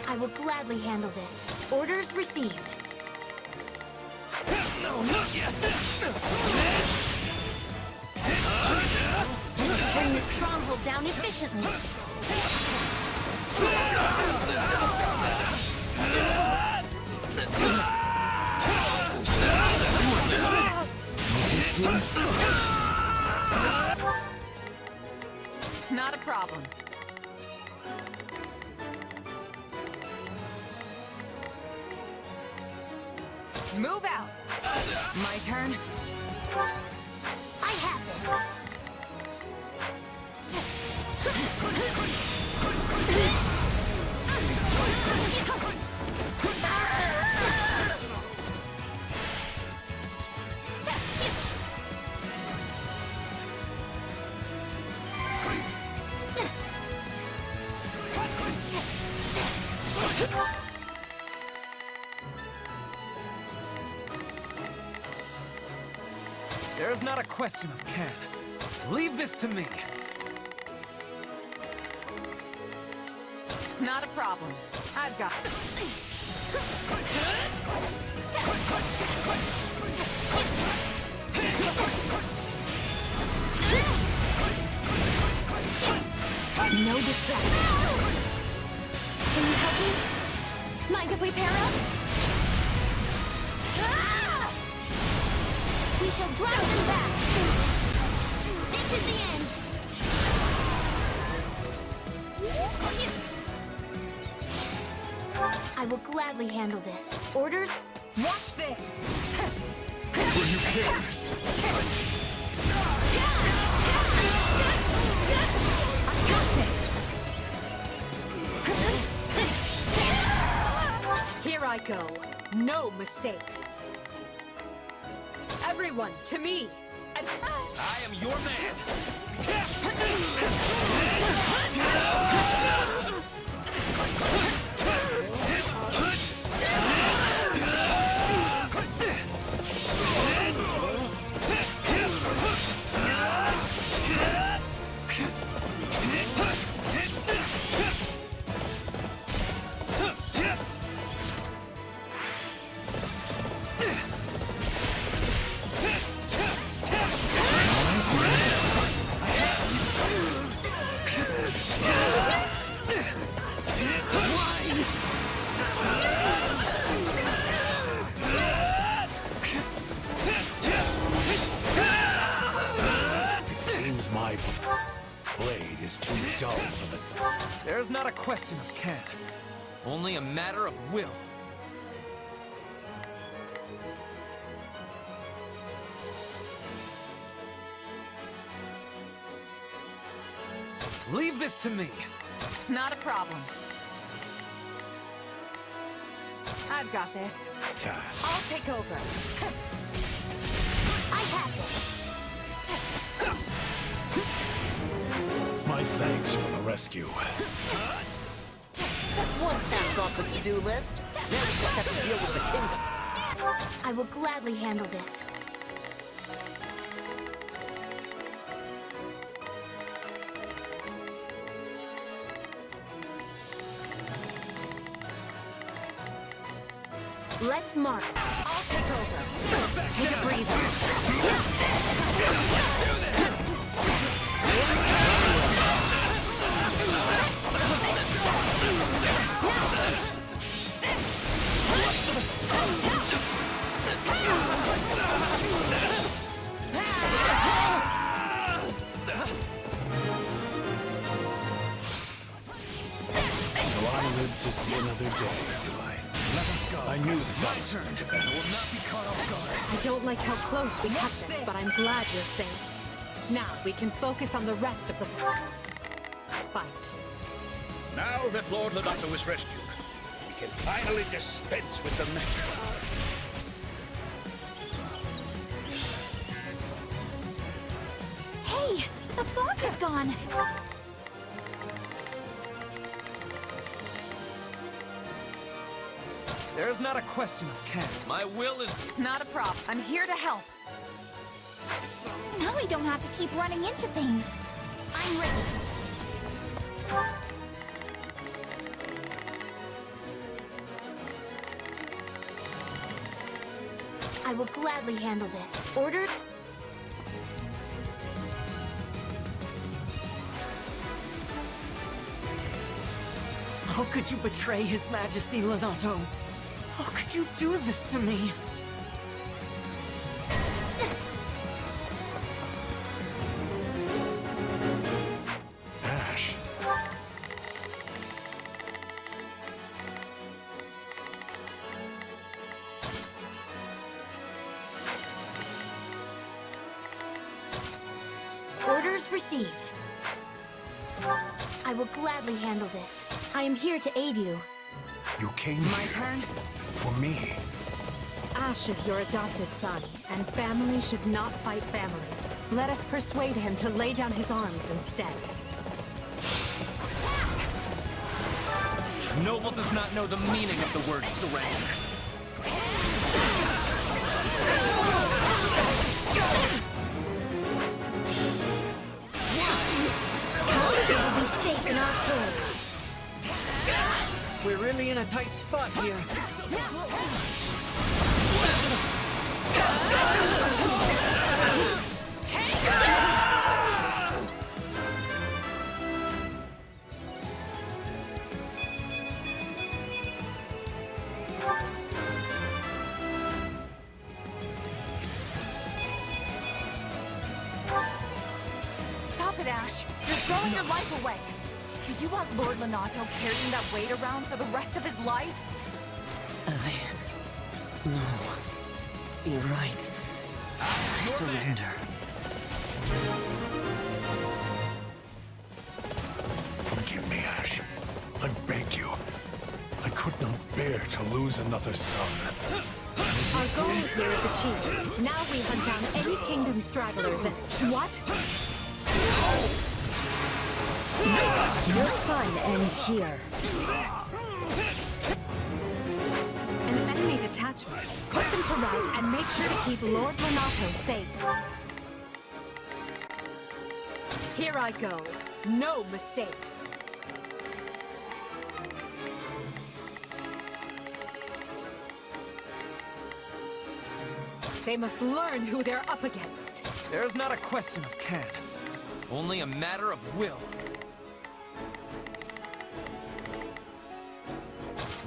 [SPEAKER 3] I will gladly handle this. Orders received.
[SPEAKER 10] No, not yet.
[SPEAKER 3] Let's bring this stronghold down efficiently.
[SPEAKER 1] Not a problem. Move out. My turn.
[SPEAKER 3] I have it.
[SPEAKER 8] There's not a question of can. Leave this to me.
[SPEAKER 1] Not a problem. I've got it.
[SPEAKER 2] No distraction.
[SPEAKER 3] Can you help me? Mind if we pair up? We shall drive them back. This is the end. I will gladly handle this. Orders?
[SPEAKER 1] Watch this.
[SPEAKER 12] Will you careless?
[SPEAKER 1] I got this.
[SPEAKER 4] Here I go. No mistakes. Everyone, to me!
[SPEAKER 8] I am your man!
[SPEAKER 10] My blade is too dull for the...
[SPEAKER 8] There's not a question of can. Only a matter of will. Leave this to me.
[SPEAKER 1] Not a problem. I've got this.
[SPEAKER 10] task.
[SPEAKER 1] I'll take over.
[SPEAKER 3] I have this.
[SPEAKER 10] My thanks for the rescue.
[SPEAKER 9] That's one task off the to-do list. Now we just have to deal with the kingdom.
[SPEAKER 3] I will gladly handle this. Let's mark.
[SPEAKER 1] I'll take over. Take a breather.
[SPEAKER 8] Let's do this!
[SPEAKER 10] So I live to see another day, do I?
[SPEAKER 8] Let us go.
[SPEAKER 10] I knew that
[SPEAKER 8] My turn. I will not be caught off guard.
[SPEAKER 4] I don't like how close we cut this, but I'm glad you're safe. Now we can focus on the rest of the fight.
[SPEAKER 10] Now that Lord Lonato is rescued, we can finally dispense with the matter.
[SPEAKER 5] Hey, the fog is gone.
[SPEAKER 8] There's not a question of can. My will is...
[SPEAKER 1] Not a problem. I'm here to help.
[SPEAKER 5] Now we don't have to keep running into things.
[SPEAKER 3] I'm ready. I will gladly handle this. Ordered?
[SPEAKER 13] How could you betray His Majesty, Lonato? How could you do this to me?
[SPEAKER 3] orders received. I will gladly handle this. I am here to aid you.
[SPEAKER 6] You came
[SPEAKER 1] My
[SPEAKER 6] here
[SPEAKER 1] turn?
[SPEAKER 6] for me.
[SPEAKER 4] Ash is your adopted son, and family should not fight family. Let us persuade him to lay down his arms instead.
[SPEAKER 10] Noble does not know the meaning of the word surrender.
[SPEAKER 3] We will be safe in our home.
[SPEAKER 13] We're really in a tight spot here.
[SPEAKER 1] Stop it, Ash. You're throwing your life away. Do you want Lord Lonato carrying that weight around for the rest of his life?
[SPEAKER 13] No. You're right. I surrender.
[SPEAKER 12] Forgive me, Ash. I beg you. I could not bear to lose another son.
[SPEAKER 4] Our goal here is achieved. Now we hunt down any kingdom stragglers and... What?
[SPEAKER 3] Your fun ends here.
[SPEAKER 4] An enemy detachment. Put them to rout and make sure to keep Lord Lonato safe. Here I go. No mistakes. They must learn who they're up against.
[SPEAKER 8] There's not a question of can, only a matter of will.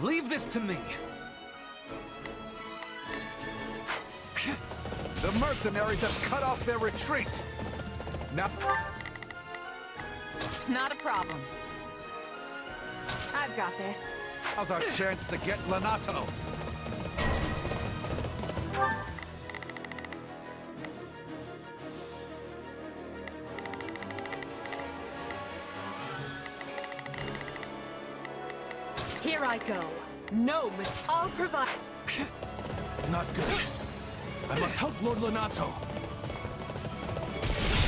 [SPEAKER 8] Leave this to me.
[SPEAKER 14] The mercenaries have cut off their retreat. Now,
[SPEAKER 1] Not a problem. I've got this.
[SPEAKER 14] now's our chance to get Lonato.
[SPEAKER 4] Here I go. No I'll provide.
[SPEAKER 10] Not good. I must help Lord Lonato.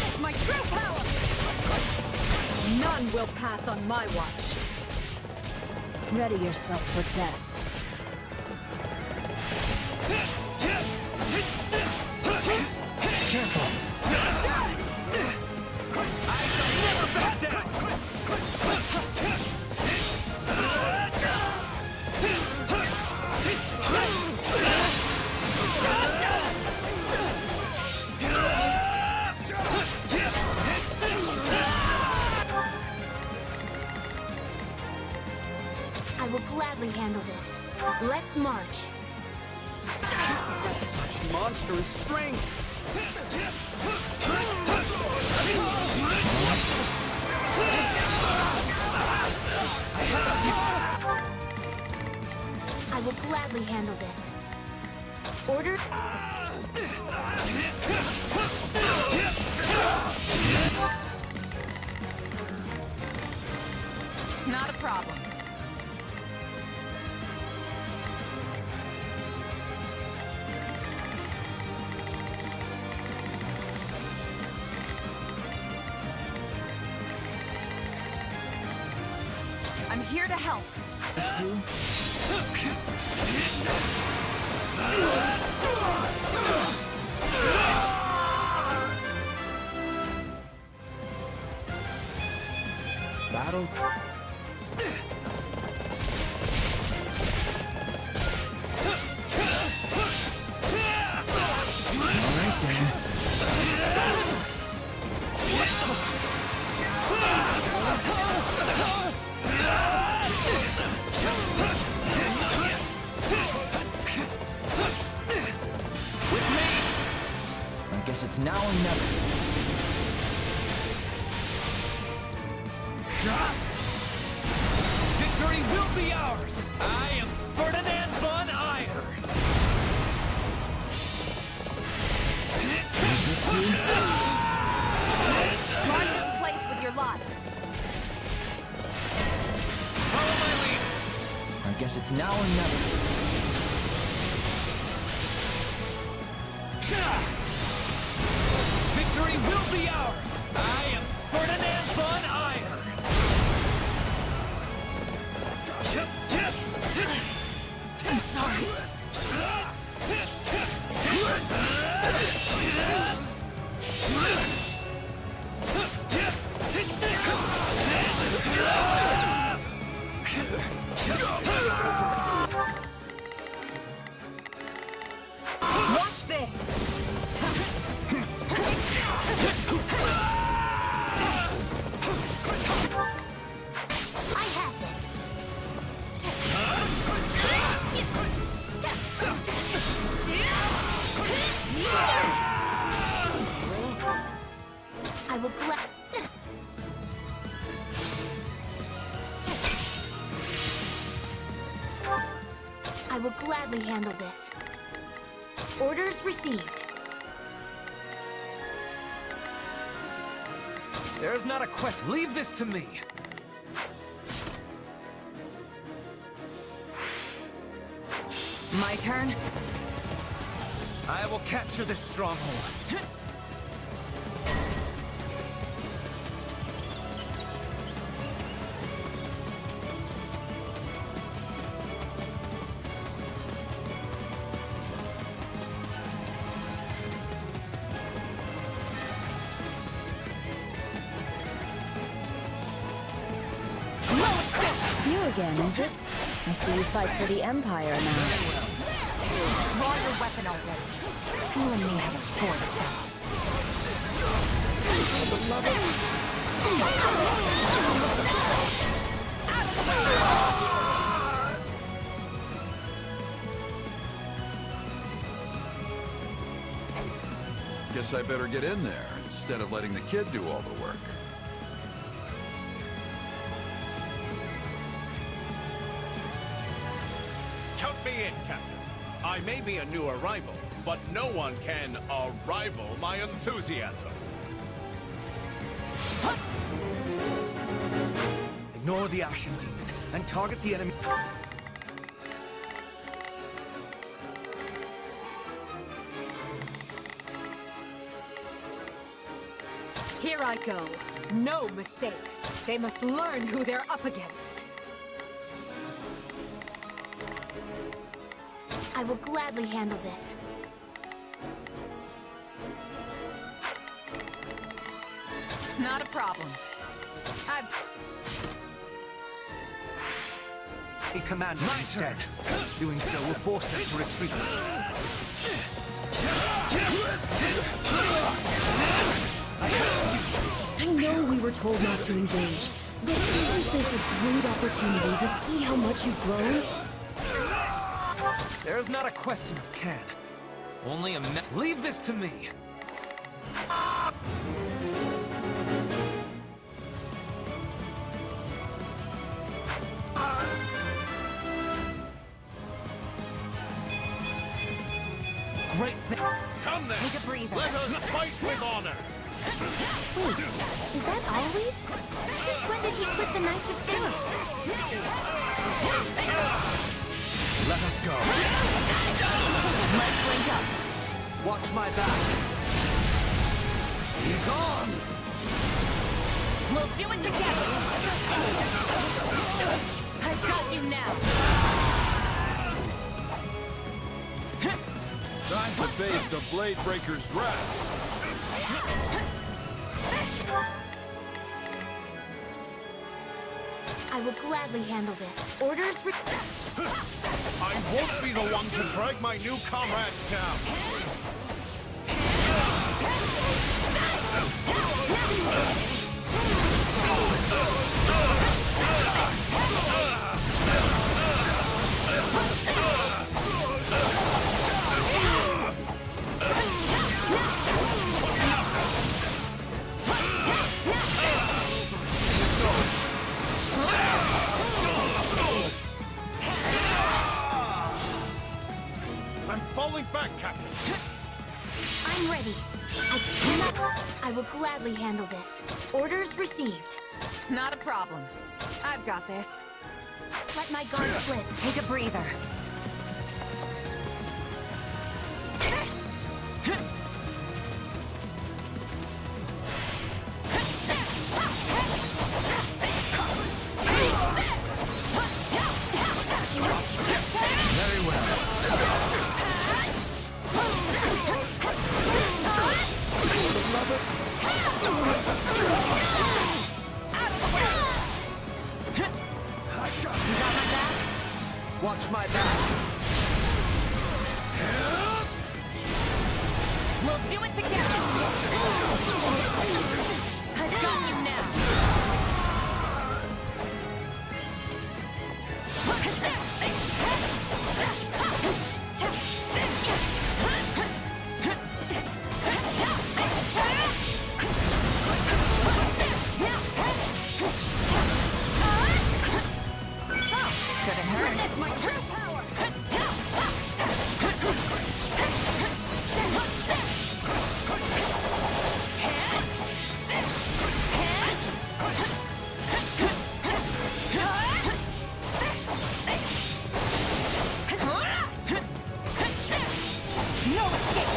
[SPEAKER 1] It's my true power!
[SPEAKER 4] None will pass on my watch.
[SPEAKER 3] Ready yourself for death.
[SPEAKER 10] Careful. I shall never back down.
[SPEAKER 3] I will gladly handle this. Let's march.
[SPEAKER 13] Such monstrous strength!
[SPEAKER 3] I will gladly handle this. Order.
[SPEAKER 1] Not a problem. I'm here to help.
[SPEAKER 7] Let's do. Battle. Alright then. I guess it's now or never.
[SPEAKER 10] Victory will be ours! I am Ferdinand von Eyre!
[SPEAKER 7] This too?
[SPEAKER 6] It's now or never.
[SPEAKER 13] Victory will be ours! I am Ferdinand von Iron! I'm sorry.
[SPEAKER 1] Watch this!
[SPEAKER 5] I have this. I will I will gladly handle this. Orders received.
[SPEAKER 13] There's not a question. Leave this to me.
[SPEAKER 1] My turn?
[SPEAKER 13] I will capture this stronghold.
[SPEAKER 2] You again, is it? I see you fight for the Empire now.
[SPEAKER 1] Draw your weapon already. You and me have a score to settle.
[SPEAKER 11] Guess I better get in there, instead of letting the kid do all the work.
[SPEAKER 10] Count me in, Captain. I may be a new arrival, but no one can rival my enthusiasm.
[SPEAKER 6] Ignore the Ashen Demon and target the enemy.
[SPEAKER 4] Here I go. No mistakes. They must learn who they're up against.
[SPEAKER 5] I will gladly handle this.
[SPEAKER 1] Not a problem.
[SPEAKER 6] A commander instead. Doing so will force them to retreat.
[SPEAKER 2] I know we were told not to engage, but isn't this a great opportunity to see how much you've grown?
[SPEAKER 13] There's not a question of can. Only a Leave this to me.
[SPEAKER 6] Great thing.
[SPEAKER 10] Come then.
[SPEAKER 1] Take a breather.
[SPEAKER 10] Let us fight with honor.
[SPEAKER 5] Wait, is that always? Since when did he quit the Knights of Syros?
[SPEAKER 6] Let us go.
[SPEAKER 1] Let's link up.
[SPEAKER 6] Watch my back. Be gone.
[SPEAKER 1] We'll do it together. I've got you now.
[SPEAKER 11] Time to face the Blade Breaker's wrath.
[SPEAKER 5] I will gladly handle this. Orders
[SPEAKER 10] I won't be the one to drag my new comrades down. I'm falling back, Captain.
[SPEAKER 5] I'm ready. I will gladly handle this. Orders received.
[SPEAKER 1] Not a problem. I've got this.
[SPEAKER 3] Let my guard slip.
[SPEAKER 1] Take a breather.
[SPEAKER 6] Very well. Watch my back.
[SPEAKER 1] We'll do it together. I've got you now. Couldn't hurt. That's my true power. No escape.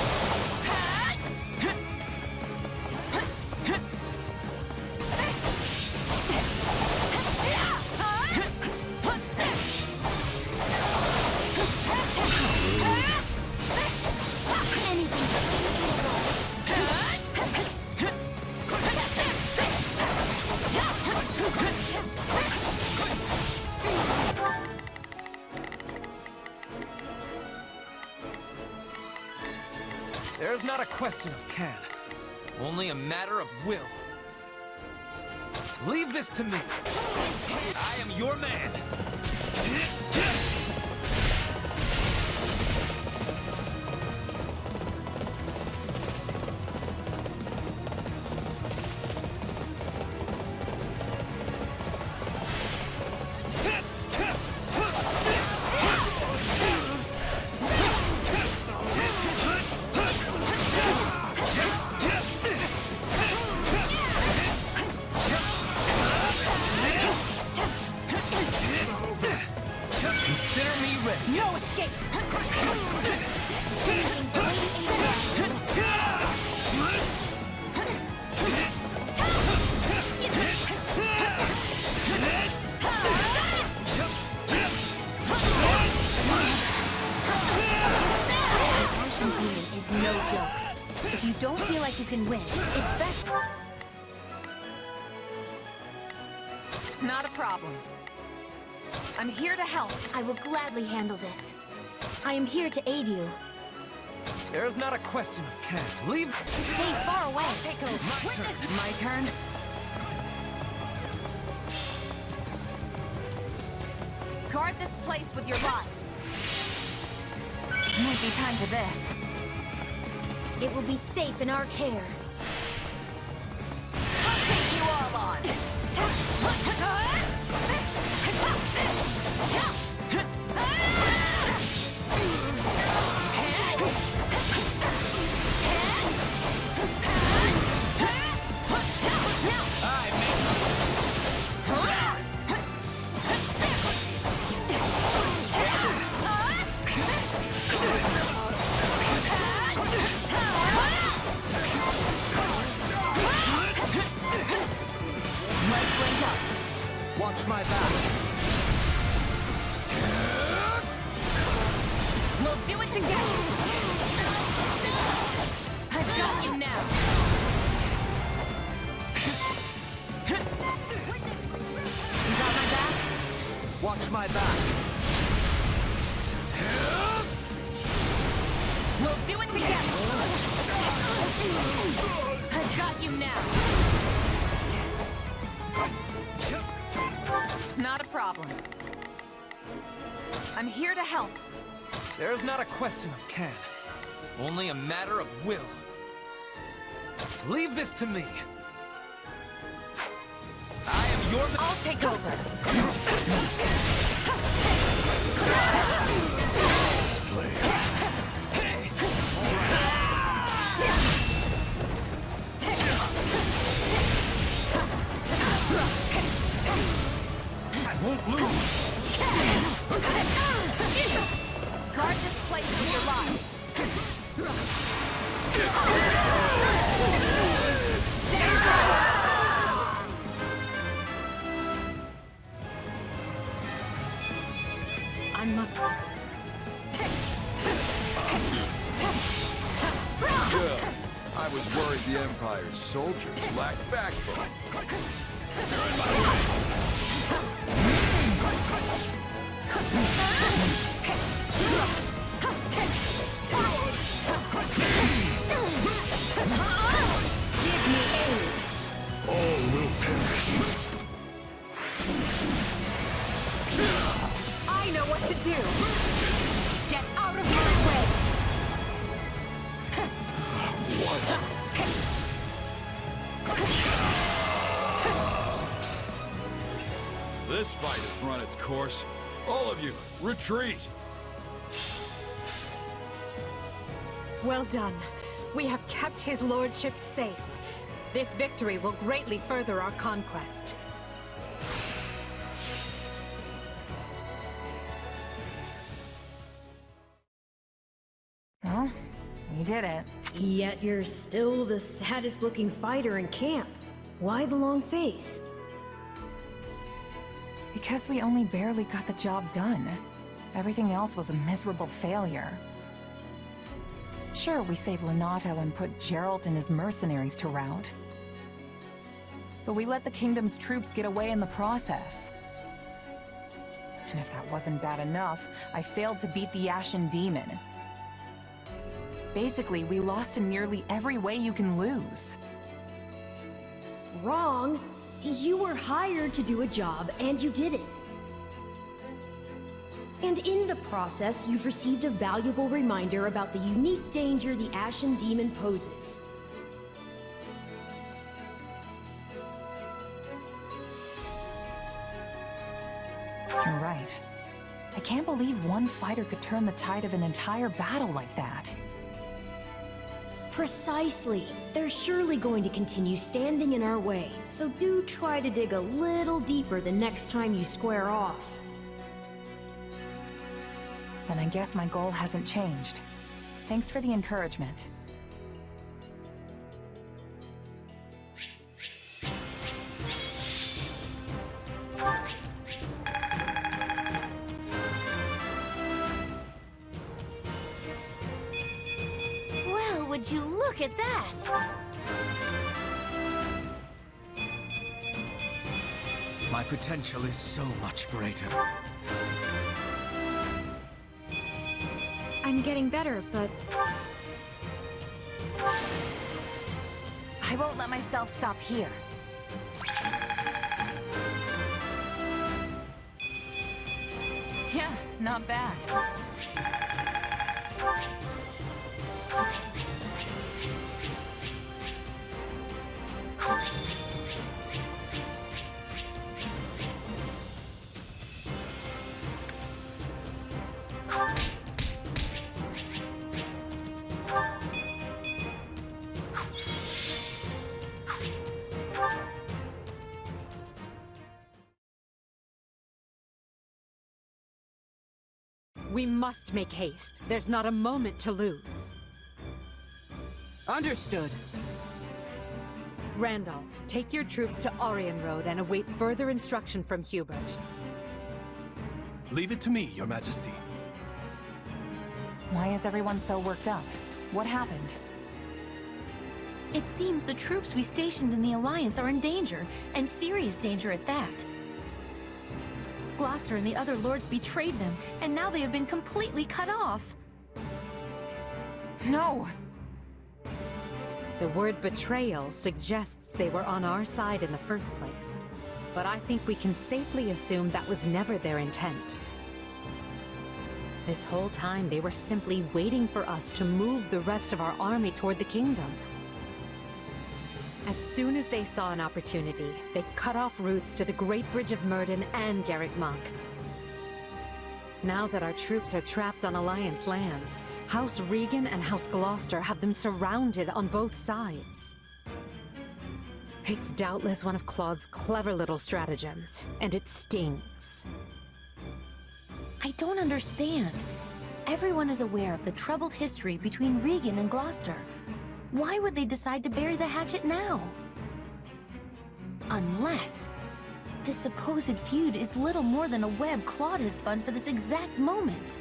[SPEAKER 8] There's not a question of can, only a matter of will. Leave this to me. I am your man. Consider me ready.
[SPEAKER 1] No escape.
[SPEAKER 3] Ashen Demon is no joke. If you don't feel like you can win, it's best...
[SPEAKER 1] Not a problem. I'm here to help.
[SPEAKER 3] I will gladly handle this. I am here to aid you.
[SPEAKER 8] There's not a question of can. Leave.
[SPEAKER 3] To stay far away.
[SPEAKER 1] I'll take over. My turn. Guard this place with your lives. Might be time for this.
[SPEAKER 3] It will be safe in our care.
[SPEAKER 1] I'll take you all on.
[SPEAKER 6] Watch my back.
[SPEAKER 1] We'll do it together. I've got you now. You got my back?
[SPEAKER 6] Watch my back.
[SPEAKER 1] We'll do it together. I've got you now. Not a problem. I'm here to help.
[SPEAKER 8] There's not a question of can, only a matter of will. Leave this to me. I am your...
[SPEAKER 1] I'll take over.
[SPEAKER 6] Let's play.
[SPEAKER 8] I won't lose.
[SPEAKER 11] I was worried the Empire's soldiers lacked backbone.
[SPEAKER 4] Give me aid!
[SPEAKER 12] All will perish.
[SPEAKER 4] I know what to do! Get out of my way!
[SPEAKER 11] What? This fight has run its course. All of you, retreat!
[SPEAKER 4] Well done. We have kept his lordship safe. This victory will greatly further our conquest.
[SPEAKER 1] Well, we did it.
[SPEAKER 15] Yet you're still the saddest looking fighter in camp. Why the long face?
[SPEAKER 1] Because we only barely got the job done. Everything else was a miserable failure. Sure, we saved Lonato and put Jeralt and his mercenaries to rout. But we let the kingdom's troops get away in the process. And if that wasn't bad enough, I failed to beat the Ashen Demon. Basically, we lost in nearly every way you can lose.
[SPEAKER 15] Wrong. You were hired to do a job, and you did it. And in the process, you've received a valuable reminder about the unique danger the Ashen Demon poses.
[SPEAKER 1] You're right. I can't believe one fighter could turn the tide of an entire battle like that.
[SPEAKER 15] Precisely. They're surely going to continue standing in our way, so do try to dig a little deeper the next time you square off.
[SPEAKER 1] Then I guess my goal hasn't changed. Thanks for the encouragement.
[SPEAKER 3] Well, would you look at that?
[SPEAKER 6] My potential is so much greater.
[SPEAKER 4] I'm getting better, but...
[SPEAKER 1] I won't let myself stop here. Yeah, not bad.
[SPEAKER 4] We must make haste. There's not a moment to lose.
[SPEAKER 13] Understood.
[SPEAKER 4] Randolph, take your troops to Orion Road and await further instruction from Hubert.
[SPEAKER 14] Leave it to me, Your Majesty.
[SPEAKER 1] Why is everyone so worked up? What happened?
[SPEAKER 3] It seems the troops we stationed in the Alliance are in danger, and serious danger at that. Gloucester and the other lords betrayed them, and now they have been completely cut off.
[SPEAKER 1] No!
[SPEAKER 4] The word betrayal suggests they were on our side in the first place. But I think we can safely assume that was never their intent. This whole time they were simply waiting for us to move the rest of our army toward the kingdom. As soon as they saw an opportunity, they cut off routes to the Great Bridge of Myrddin and Garreg Mach. Now that our troops are trapped on Alliance lands, House Regan and House Gloucester have them surrounded on both sides. It's doubtless one of Claude's clever little stratagems, and it stings.
[SPEAKER 3] I don't understand. Everyone is aware of the troubled history between Regan and Gloucester. Why would they decide to bury the hatchet now? Unless this supposed feud is little more than a web Claude has spun for this exact moment.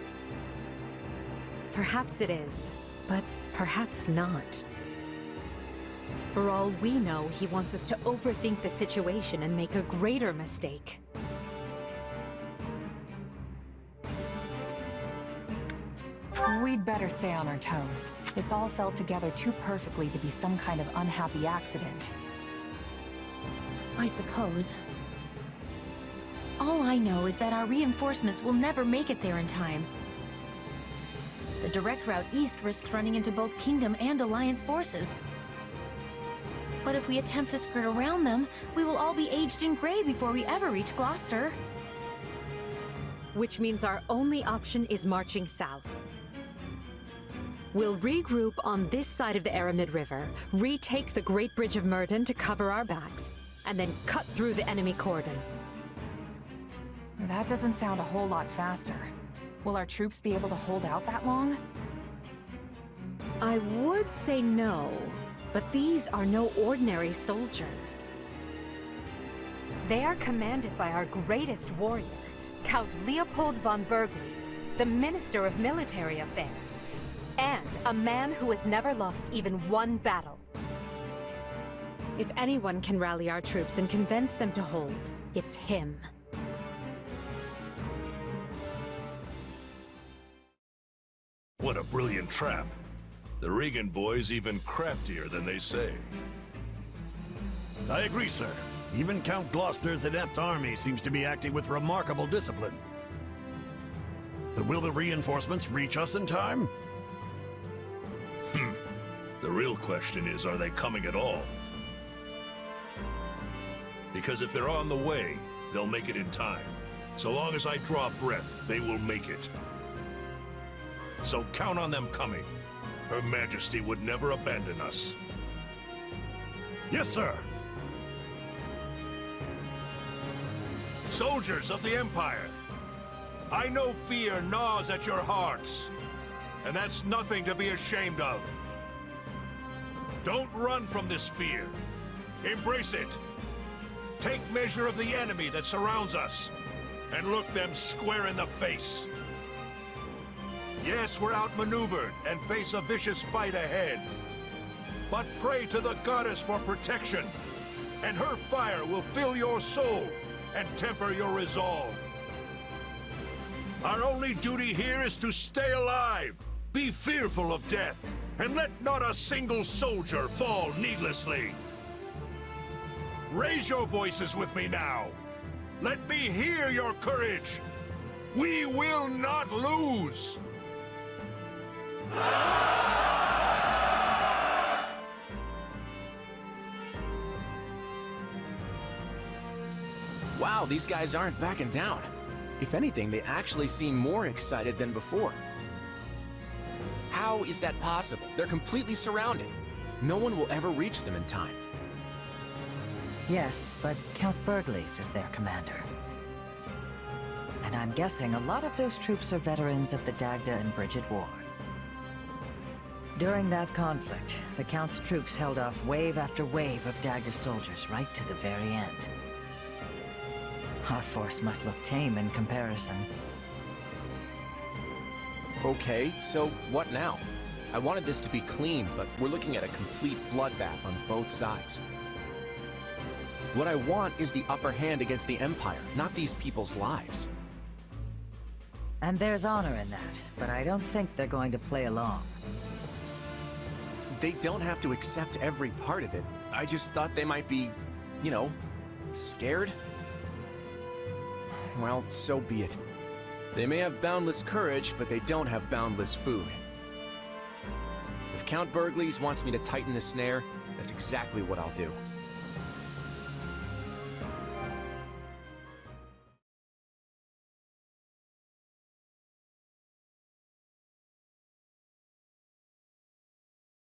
[SPEAKER 4] Perhaps it is, but perhaps not. For all we know, he wants us to overthink the situation and make a greater mistake.
[SPEAKER 1] We'd better stay on our toes. This all fell together too perfectly to be some kind of unhappy accident.
[SPEAKER 3] I suppose. All I know is that our reinforcements will never make it there in time. The direct route east risks running into both Kingdom and Alliance forces. But if we attempt to skirt around them, we will all be aged and gray before we ever reach Gloucester.
[SPEAKER 4] Which means our only option is marching south. We'll regroup on this side of the Aramid River, retake the Great Bridge of Myrddin to cover our backs, and then cut through the enemy cordon.
[SPEAKER 1] That doesn't sound a whole lot faster. Will our troops be able to hold out that long?
[SPEAKER 4] I would say no, but these are no ordinary soldiers. They are commanded by our greatest warrior, Count Leopold von Berglis, the Minister of Military Affairs, and a man who has never lost even one battle. If anyone can rally our troops and convince them to hold, it's him.
[SPEAKER 12] What a brilliant trap. The Regan boys even craftier than they say.
[SPEAKER 16] I agree, sir. Even Count Gloucester's inept army seems to be acting with remarkable discipline. But will the reinforcements reach us in time?
[SPEAKER 12] The real question is, are they coming at all? Because if they're on the way, they'll make it in time. So long as I draw breath, they will make it. So count on them coming. Her Majesty would never abandon us.
[SPEAKER 16] Yes, sir.
[SPEAKER 12] Soldiers of the Empire, I know fear gnaws at your hearts, and that's nothing to be ashamed of. Don't run from this fear. Embrace it. Take measure of the enemy that surrounds us, and look them square in the face. Yes, we're outmaneuvered and face a vicious fight ahead. But pray to the goddess for protection, and her fire will fill your soul and temper your resolve. Our only duty here is to stay alive, be fearful of death, and let not a single soldier fall needlessly. Raise your voices with me now. Let me hear your courage. We will not lose.
[SPEAKER 7] Wow, these guys aren't backing down. If anything, they actually seem more excited than before. How is that possible? They're completely surrounded. No one will ever reach them in time.
[SPEAKER 17] Yes, but Count Berglis is their commander. And I'm guessing a lot of those troops are veterans of the Dagda and Bridget War. During that conflict, the Count's troops held off wave after wave of Dagda soldiers right to the very end. Our force must look tame in comparison.
[SPEAKER 7] Okay, so what now? I wanted this to be clean, but we're looking at a complete bloodbath on both sides. What I want is the upper hand against the Empire, not these people's lives.
[SPEAKER 17] And there's honor in that, but I don't think they're going to play along.
[SPEAKER 7] They don't have to accept every part of it. I just thought they might be, you know, scared. Well, so be it. They may have boundless courage, but they don't have boundless food. If Count Berglis wants me to tighten the snare, that's exactly what I'll do.